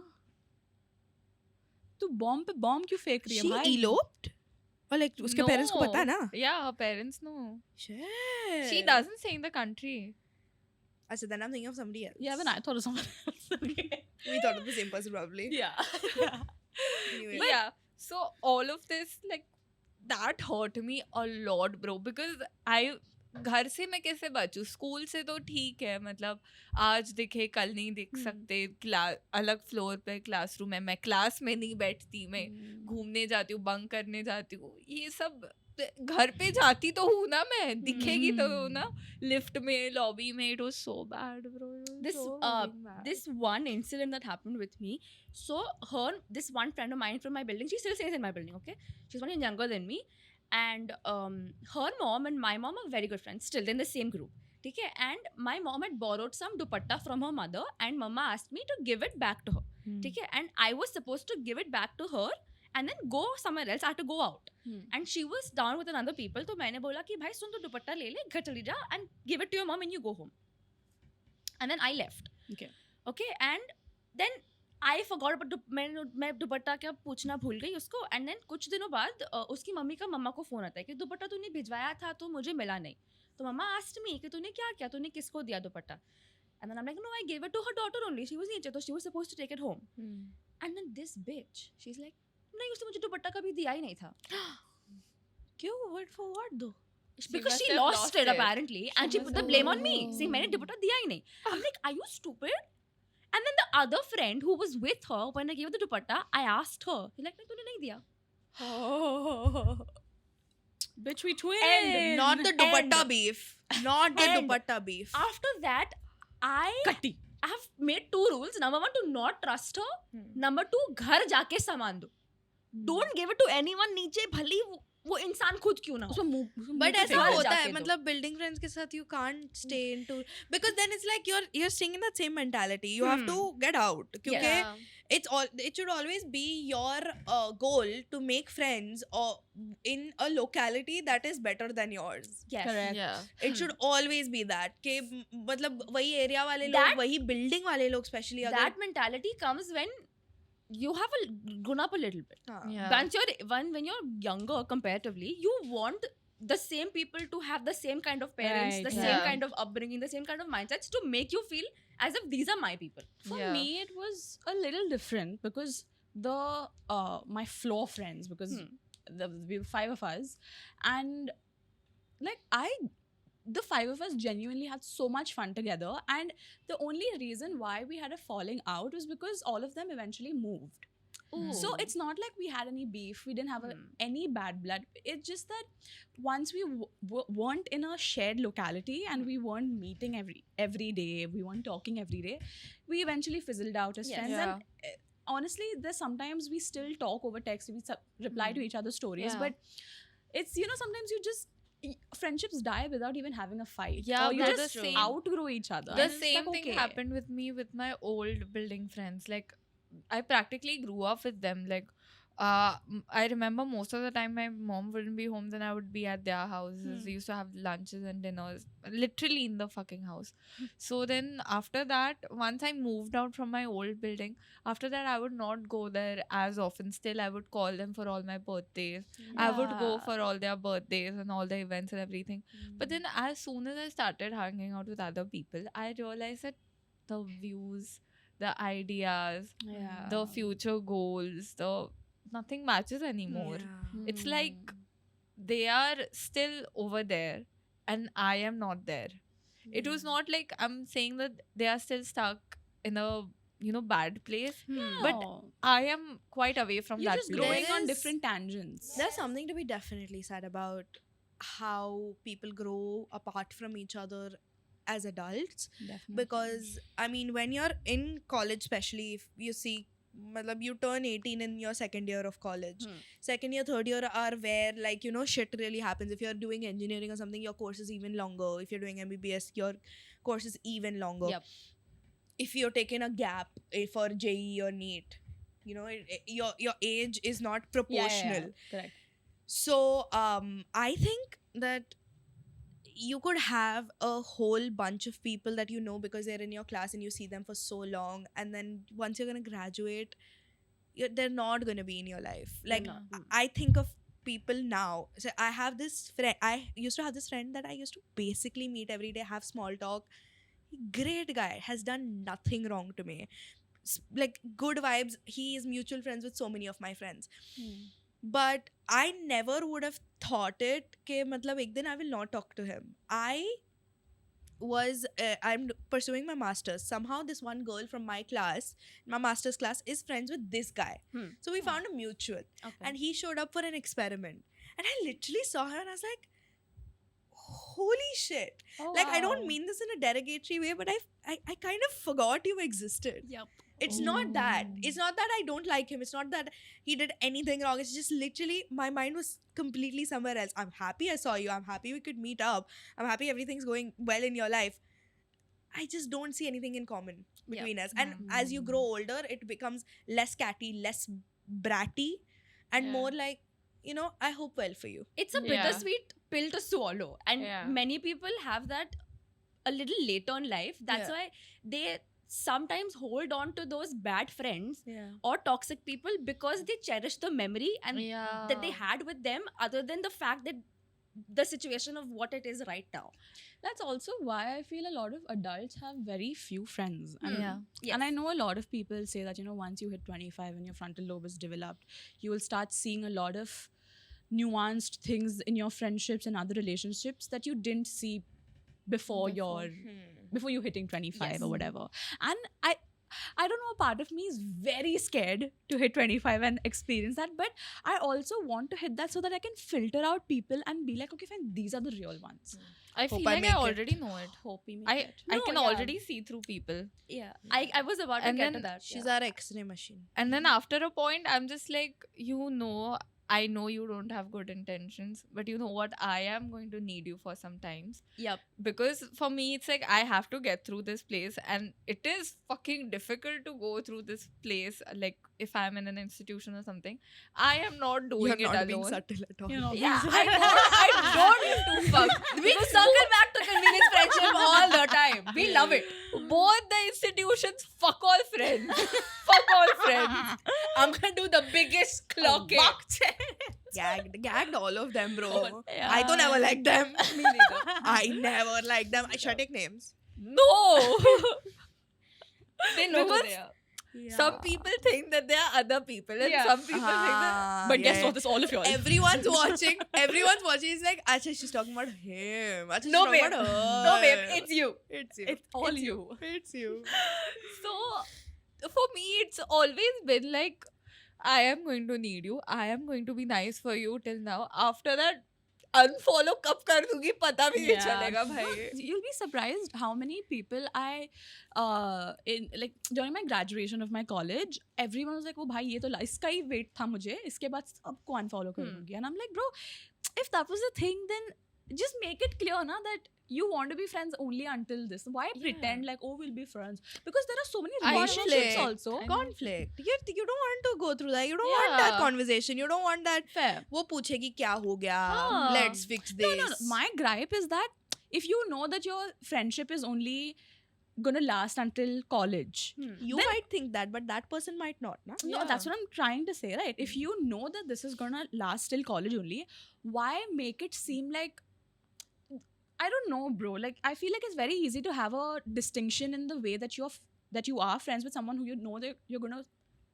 तू bomb पे bomb क्यों फेंक रही है She भाई? eloped? Or like उसके parents को पता है ना? Yeah, her parents know. Shit. She doesn't stay in the country. Achha, then I'm thinking of somebody else. Yeah, even I thought of someone else. Okay. We thought of the same person probably. Yeah. Anyway. But yeah, so all of this, like, that hurt me a lot, bro, because घर से मैं कैसे बचूं? School से तो ठीक है, मतलब आज दिखे कल नहीं दिख सकते, अलग फ्लोर पे क्लासरूम है, मैं क्लास में नहीं बैठती, मैं घूमने जाती हूँ, बंक करने जाती हूँ, ये सब घर पे जाती तो हूँ ना, मैं दिखेगी तो हूँ ना, लिफ्ट में, लॉबी में. It was so bad, bro. This one incident that happened with me. So this one friend of mine from my building, she still stays in my building. Okay, she's 1 year younger than me, and her mom and my mom are very good friends. Still, they're in the same group. Okay, and my mom had borrowed some dupatta from her mother, and mama asked me to give it back to her. Okay, and I was supposed to give it back to her and then go somewhere else. I had to go out. And she was down with another people. तो मैंने बोला कि भाई सुन तो दुपट्टा ले ले, घर चली जा and give it to your mom and you go home. And then I left. Okay, and then I forgot about मैं दुपट्टा क्या पूछना भूल गई उसको. And then कुछ दिनों बाद उसकी मम्मी का मम्मा को फोन आता है कि दुपट्टा तूने भिजवाया था तो मुझे मिला नहीं. तो मम्मा asked me कि तूने क्या किया, तूने किसको दिया दुपट्टा. And then I'm like, no, I gave it to her daughter only. She was नीचे, तो she was supposed to take it home. And then this bitch, she's like, नहीं उसने मुझे दुपट्टा कभी दिया ही नहीं था. क्यों? What for what though? Because must she have lost lost it it. apparently, and she must put the have- blame on me, saying मैंने दुपट्टा दिया ही नहीं. I'm like, are you stupid? And then the other friend who was with her when I gave her the dupatta, I asked her, she's like, नहीं तूने नहीं दिया. Bitch, we twins. And Not the dupatta And- beef. Not the And- dupatta beef. After that, I Katti. have made 2 rules. Number 1, to not trust her. Number 2, घर जाके सामान दो. Don't give it to anyone नीचे, भले ही वो इंसान खुद क्यों ना हो. उसमें मुंह But पे ऐसा घर होता जाके है, दो. मतलब building friends के साथ you can't stay into, because then it's like you're staying in that same mentality. You have to get out. क्योंकि it should always be your goal to make friends or in a locality that is better than yours. Yes. Correct. Yeah. It should always be that कि मतलब वही area वाले That- लोग, वही building वाले लोग especially अगर That mentality comes when you have grown up a little bit. हाँ. Yeah. When you're younger comparatively, you want the same people to have the same kind of parents, Right, the yeah. same kind of upbringing, the same kind of mindsets to make you feel as if these are my people. For Yeah. me, it was a little different because the my floor friends, because we were 5 of us, and like the 5 of us genuinely had so much fun together, and the only reason why we had a falling out was because all of them eventually moved. So it's not like we had any beef. We didn't have any bad blood. It's just that once we weren't in a shared locality and we weren't meeting every day, we weren't talking every day, we eventually fizzled out as Yes. friends. Yeah. And honestly, there's sometimes we still talk over text. We reply to each other's stories, Yeah. but it's, sometimes you just friendships die without even having a fight. Yeah, or you that's just the same. outgrow each other. The And it's same like, thing okay. happened with me with my old building friends. Like, I practically grew up with them. Like, I remember most of the time my mom wouldn't be home, then I would be at their houses. We used to have lunches and dinners literally in the fucking house. So then after that, once I moved out from my old building, after that I would not go there as often. Still, I would call them for all my birthdays. I would go for all their birthdays and all the events and everything. But then as soon as I started hanging out with other people, I realized that the views, the ideas, Yeah. the future goals, nothing matches anymore. Yeah. It's like they are still over there and I am not there. It was not like I'm saying that they are still stuck in a bad place, but No. I am quite away from You're that just place. growing on There is- different tangents. There's something to be definitely sad about how people grow apart from each other as adults. Definitely. Because I mean, when you're in college, especially if you see, matlab, you turn 18 in your second year of college. Second year, third year are where, like, you know, shit really happens. If you're doing engineering or something, your course is even longer. If you're doing MBBS, your course is even longer. Yep. If you're taking a gap for JEE or NEET, you know, your age is not proportional. Correct. So I think that you could have a whole bunch of people that you know because they're in your class and you see them for so long, and then once you're going to graduate, they're not going to be in your life. Like, not. I think of people now. So I have this friend, I used to have this friend that I used to basically meet every day, have small talk. Great guy, has done nothing wrong to me. Like, good vibes. He is mutual friends with so many of my friends. But I never would have thought it कि मतलब एक दिन I will not talk to him. I'm pursuing my master's. Somehow this one girl from my class, my master's class, is friends with this guy. So we found a mutual. Okay. And he showed up for an experiment. And I literally saw her and I was like, holy shit. Oh, Like, I wow. don't mean this in a derogatory way, but I kind of forgot you existed. Yep. It's not that. It's not that I don't like him. It's not that he did anything wrong. It's just literally my mind was completely somewhere else. I'm happy I saw you. I'm happy we could meet up. I'm happy everything's going well in your life. I just don't see anything in common between us. And as you grow older, it becomes less catty, less bratty, and Yeah. more like, you know, I hope well for you. It's a Yeah. bittersweet pill to swallow, and Yeah. many people have that a little later in life. That's Yeah. why they sometimes hold on to those bad friends Yeah. or toxic people because they cherish the memory and that they had with them, other than the fact that the situation of what it is right now. That's also why I feel a lot of adults have very few friends. And, Yeah. Yes. and I know a lot of people say that, you know, once you hit 25 and your frontal lobe is developed, you will start seeing a lot of nuanced things in your friendships and other relationships that you didn't see before before you hitting 25 Yes. or whatever. And I don't know, a part of me is very scared to hit 25 and experience that, but I also want to hit that so that I can filter out people and be like, okay, fine, these are the real ones. I feel Hope I like make I it. already know it. Hope we make I it. I No, can yeah. already see through people. Yeah. I was about to And get to then that. She's yeah. our X-ray machine. And then after a point, I'm just like, you know, I know you don't have good intentions, but you know what? I am going to need you for some times. Yep. Because for me, it's like I have to get through this place, and it is fucking difficult to go through this place. Like, if I'm in an institution or something, I am not doing You're it not alone. being subtle at all. You know, Yeah, I don't give two fucks. We circle back to convenience friendship all the time. We love it. Both the institutions, fuck all friends. Fuck all friends. I'm gonna do the biggest clock Gagged all of them, bro. Yeah. I don't ever like them. Me neither. I never like them. Should I take names? No. They know who Because they are. some people think that they are other people, and Yeah. some people think that. but guess what? It's all of yours. Everyone's watching. Everyone's watching. It's like, Acha, she's talking about him. Acha, she's No, talking babe. about her. No, babe, it's you. It's you. It's all you. It's you. So, for me, it's always been like, I am going to need you. I am going to be nice for you till now. After that, unfollow कब कर दूंगी पता भी नहीं Yeah. चलेगा भाई. You'll be surprised how many people I in like during my graduation of my college, everyone was like, oh भाई ये तो इसका ही wait था मुझे, इसके बाद सबको unfollow कर दूंगी. And I'm like, bro, if that was the thing, then just make it clear na that you want to be friends only until this. Why pretend like, oh, we'll be friends? Because there are so many relationships Conflict. also. Conflict. You don't want to go through that. You don't want that Yeah. conversation. You don't want that. Fair. वो पूछेगी क्या हो गया? हाँ. Let's fix this. No. My gripe is that if you know that your friendship is only gonna last until college. You might think that, but that person might not. Na? No, that's what I'm trying to say, right? If you know that this is gonna last till college only, why make it seem like, I don't know, bro. Like, I feel like it's very easy to have a distinction in the way that you are friends with someone who you know that you're gonna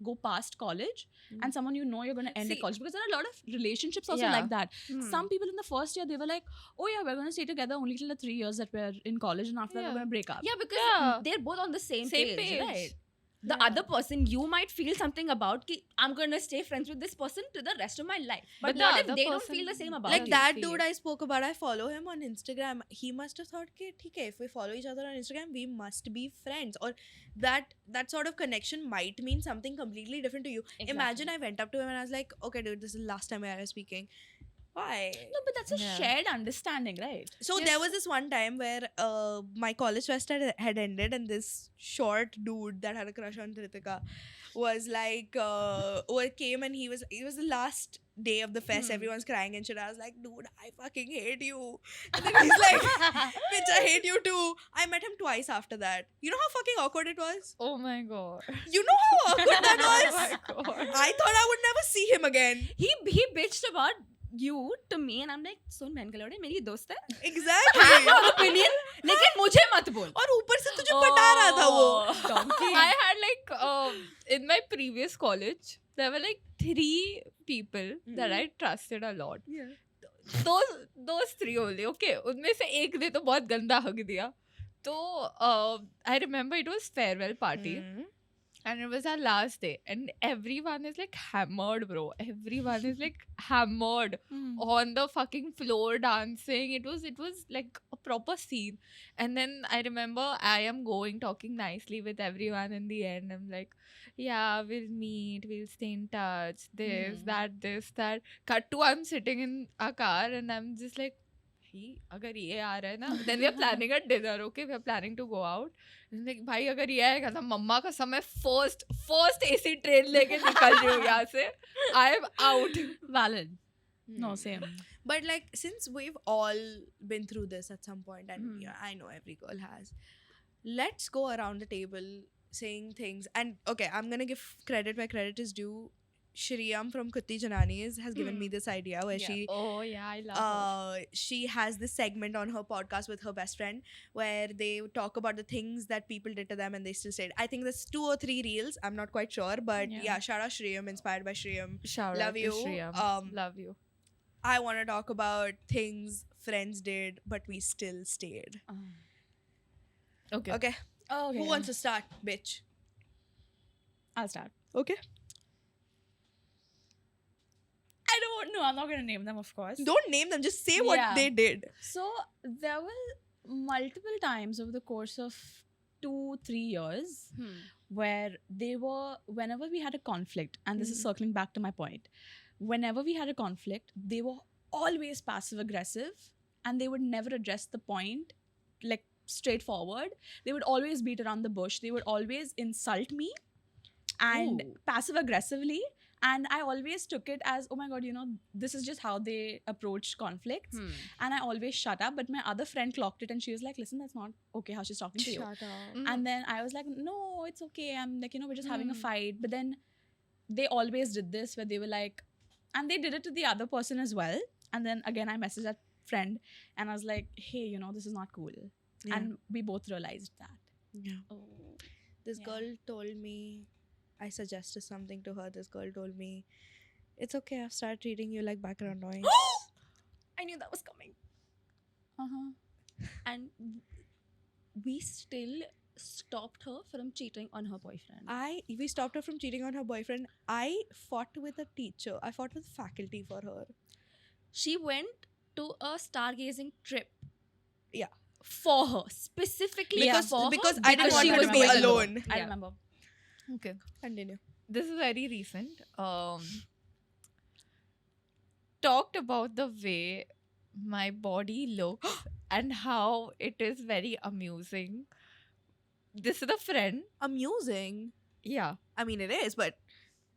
go past college, and someone you know you're gonna end at See- college. Because there are a lot of relationships also Yeah. like that. Some people in the first year, they were like, oh yeah, we're gonna stay together only till the 3 years that we're in college, and after that Yeah. we're gonna break up. Yeah, because Yeah. they're both on the same page, right? the other person, you might feel something about ki, I'm gonna stay friends with this person to the rest of my life. But, But the what if other they don't person feel the same about Like you? that feel. dude I spoke about, I follow him on Instagram. He must have thought, okay, if we follow each other on Instagram, we must be friends. Or that sort of connection might mean something completely different to you. Imagine I went up to him and I was like, okay, dude, this is the last time we are speaking. Why? No, but that's a Yeah. shared understanding, right? So there was this one time where my college fest had ended, and this short dude that had a crush on Kritika was like, came, and it was the last day of the fest. Everyone's crying and shit. I was like, dude, I fucking hate you. And then he's like, bitch, I hate you too. I met him twice after that. You know how fucking awkward it was? Oh my god. You know how awkward that Oh was? my god. I thought I would never see him again. He bitched about you to me and I'm like, सुन मैंने मेरी दोस्त है Exactly. your opinion लेकिन मुझे मत बोल. और ऊपर से तुझे पटा रहा था वो. Donkey. I had like in my previous college, there were like 3 people that I trusted a lot. Yeah. Those 3 only. Okay, उनमें से एक ने तो बहुत गंदा हक दिया. तो I remember it was farewell party. And it was our last day, and everyone is like hammered, bro. Everyone is like hammered on the fucking floor dancing. It was like a proper scene. And then I remember I am talking nicely with everyone in the end. I'm like, yeah, we'll meet, we'll stay in touch, this, that. Cut to, I'm sitting in a car and I'm just like, अगर ये आ रहा है ना, then we are planning a dinner, okay, we are planning to go out. Like, भाई अगर ये आएगा ना, मम्मा का समय first AC train लेके निकल रही हूँ यहाँ से. I am out. Valid. No, same. But like, since we've all been through this at some point, and yeah, I know every girl has, let's go around the table saying things. And okay, I'm gonna give credit where credit is due. Shriyam from Kutti Janani's has given me this idea where Oh yeah, I love her. she has this segment on her podcast with her best friend where they talk about the things that people did to them and they still stayed. I think there's 2 or 3 reels. I'm not quite sure, but yeah, shout out Shriyam, inspired by Shriyam. Shout love out to you. Shriyam. Love you. I want to talk about things friends did, but we still stayed. Okay. Okay. Oh, okay. Who wants to start, bitch? I'll start. Okay. I don't know. I'm not going to name them, of course. Don't name them. Just say what Yeah. they did. So there were multiple times over the course of 2-3 years where whenever we had a conflict, and this is circling back to my point, whenever we had a conflict, they were always passive aggressive and they would never address the point like straightforward. They would always beat around the bush. They would always insult me and passive aggressively. And I always took it as, oh my God, this is just how they approach conflicts. And I always shut up. But my other friend clocked it and she was like, listen, that's not okay how she's talking to you. Shut up. And then I was like, no, it's okay. I'm like, we're just having a fight. But then they always did this where they were like, and they did it to the other person as well. And then again, I messaged that friend and I was like, hey, this is not cool. Yeah. And we both realized that. Yeah. Oh. This Yeah. girl told me, I suggested something to her. This girl told me, it's okay, I've started treating you like background noise. I knew that was coming. Uh-huh. And we still stopped her from cheating on her boyfriend. We stopped her from cheating on her boyfriend. I fought with a teacher. I fought with faculty for her. She went to a stargazing trip. Yeah. For her. Specifically Because for her. because I didn't Because want she her was to be going alone. I Yeah. remember. Okay. Continue. This is very recent. Talked about the way my body looks and how it is very amusing. This is a friend. Amusing. Yeah. I mean, it is, but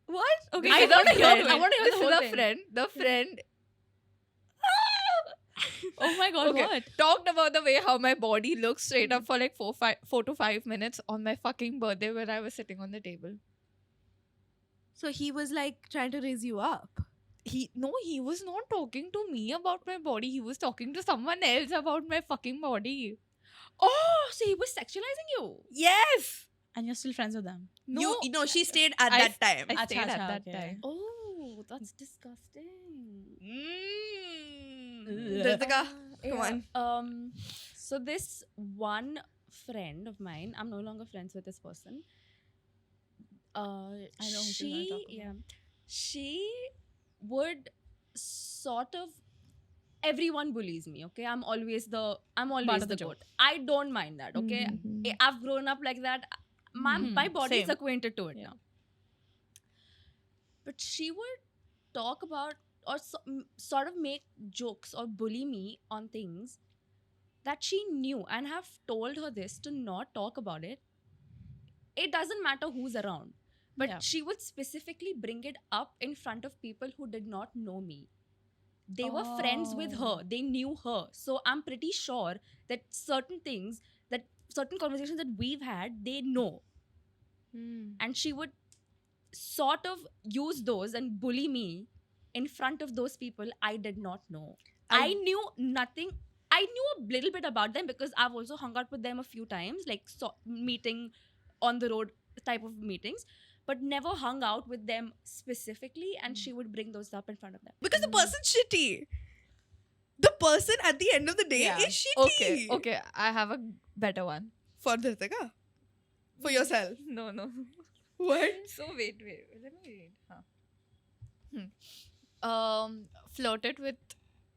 What? Okay, This I is a want to hear friend. it. I want to hear This the is whole a thing. friend. The friend. Oh my God, Okay. what? Talked about the way how my body looks straight up for like 4 to 5 minutes on my fucking birthday when I was sitting on the table. so he was like trying to raise you up. He was not talking to me about my body. He was talking to someone else about my fucking body. Oh, so he was sexualizing you. Yes. And you're still friends with them. No. No, she stayed at I- that time. I stayed Acha, at that okay. time. Oh, that's disgusting. Ritika, come on. So this one friend of mine, I'm no longer friends with this person. I know who she's gonna she talk about. yeah, she would sort of, everyone bullies me, okay? I'm always Part of the the joke. goat. I don't mind that, okay? Mhm. I've grown up like that. My body is Same. acquainted to it Yeah. now. But she would talk about or sort of make jokes or bully me on things that she knew, and have told her this to not talk about it. It doesn't matter who's around, but Yeah. she would specifically bring it up in front of people who did not know me. They were friends with her, Oh. they knew her, so I'm pretty sure that certain conversations that we've had, they know. And she would sort of use those and bully me in front of those people I did not know. I knew nothing. I knew a little bit about them because I've also hung out with them a few times, like meeting on the road type of meetings, but never hung out with them specifically. And she would bring those up in front of them. Because the person's shitty. The person at the end of the day Yeah. is shitty. Okay. I have a better one. For Dhritika? For yourself? No. What? So wait. Let me read. Flirted with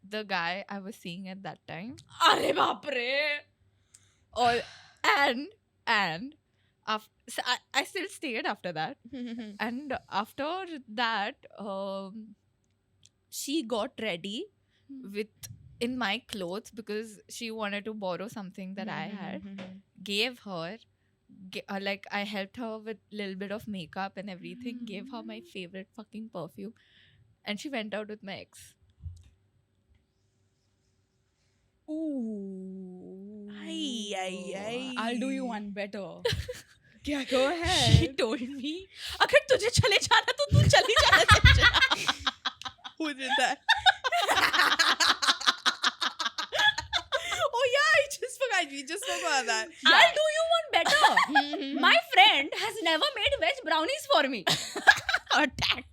the guy I was seeing at that time. Are bapre. Or and so I still stayed after that. And after that, she got ready with in my clothes because she wanted to borrow something that I had. Gave her, like I helped her with little bit of makeup and everything. Gave her my favorite fucking perfume, and she went out with my ex. Ooh. Ay. I'll do you one better. Yeah, go She ahead. told me, अगर तुझे चले जाना तो तू चली जाना. Who did that? Oh yeah, I just forgot. We just spoke about that. I'll do you one better. My friend has never made veg brownies for me. Attack.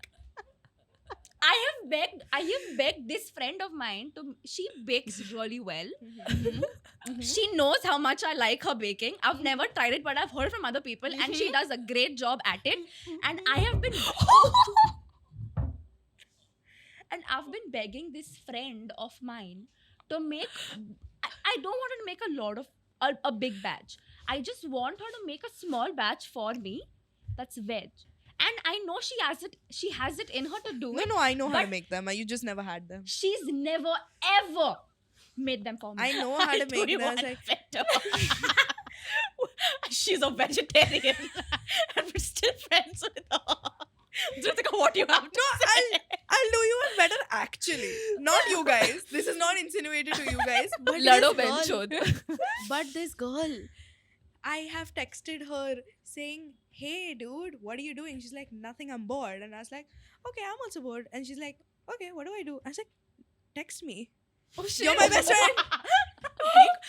I have begged this friend of mine to. She bakes really well. She knows how much I like her baking. I've never tried it, but I've heard from other people, and she does a great job at it. And I have been. And I've been begging this friend of mine to make. I don't want her to make a lot of a big batch. I just want her to make a small batch for me. That's veg. And I know she has it in her to do it. No, I know how to But- make them. You just never had them. She's never ever made them for me. I know how to I'll do make you them. one It's like, better. She's a vegetarian and we're still friends with her. Dhritika, what do you have to no, say? I'll do you one better actually. Not you guys. This is not insinuated to you guys. But Lado this girl- Benchod. But this girl, I have texted her saying, "Hey, dude, what are you doing?" She's like, "Nothing. I'm bored." And I was like, "Okay, I'm also bored." And she's like, "Okay, what do I do?" I was like, "Text me. Oh, shit. You're my best friend.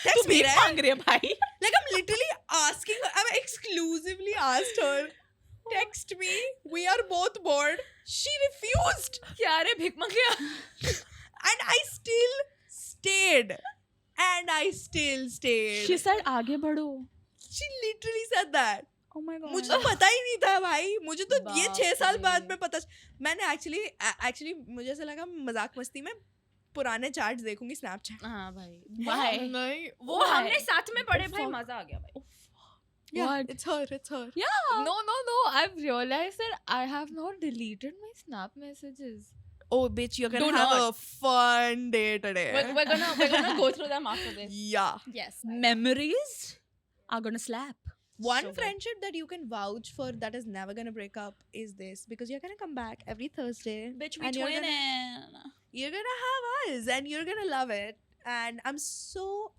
Text me, right?" मांग रही है भाई. Like I'm literally asking her. I'm exclusively asked her. Text me. We are both bored. She refused. क्या रे भिख मंगिया. And I still stayed. And I still stayed. She said आगे बढ़ो. She literally said that. Oh my god. मुझे तो पता ही नहीं था भाई. मुझे तो ये बाप 6 साल रे. बाद में पता. मैंने actually मुझे ऐसा लगा मजाक मस्ती में पुराने चार्ट्स देखूंगी स्नैपचैट. हाँ भाई. Why? नहीं, वो why? हमने साथ में पढ़े भाई, मजा आ गया भाई. Yeah, What? it's her. It's her. Yeah. No. I've realized that I have not deleted my Snap messages. Oh, bitch, you're gonna Do have not. a fun day today. We're gonna go through them after this. Yeah. Yes. Memories are gonna slap. One So good. friendship that you can vouch for that is never gonna break up is this, because you're gonna come back every Thursday. Bitch, we and you're gonna, twinning. you're gonna have us and you're gonna love it. And I'm so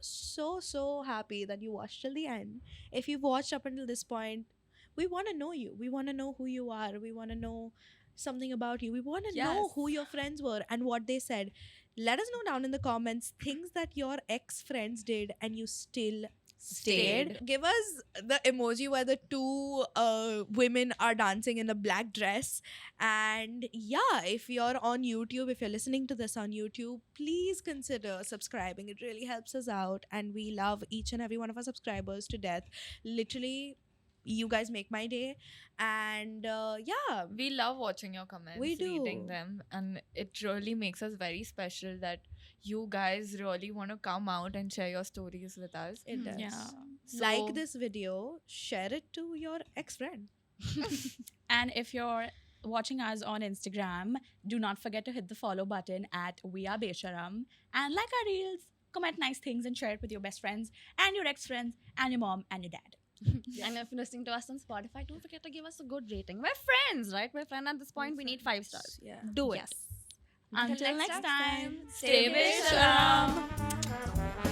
happy that you watched till the end. If you've watched up until this point, we want to know you. We want to know who you are. We want to know something about you. We want to know Yes. who your friends were and what they said. Let us know down in the comments things that your ex friends did and you still stayed. Give us the emoji where the two women are dancing in a black dress. And yeah, if you're on YouTube, if you're listening to this on YouTube, please consider subscribing. It really helps us out, and we love each and every one of our subscribers to death. Literally, you guys make my day. And yeah, We love watching your comments, We reading do. them, and it really makes us very special that you guys really want to come out and share your stories with us. it does. Yeah. Like So- this video, share it to your ex-friend. And if you're watching us on Instagram, do not forget to hit the follow button at We Are Besharam and like our reels, comment nice things, and share it with your best friends and your ex-friends and your mom and your dad. And if you're listening to us on Spotify, don't forget to give us a good rating. We're friends, right? We're friends at this point. We need 5 stars. Yeah. Do it. Until next time, stay stay Besharam. Besharam.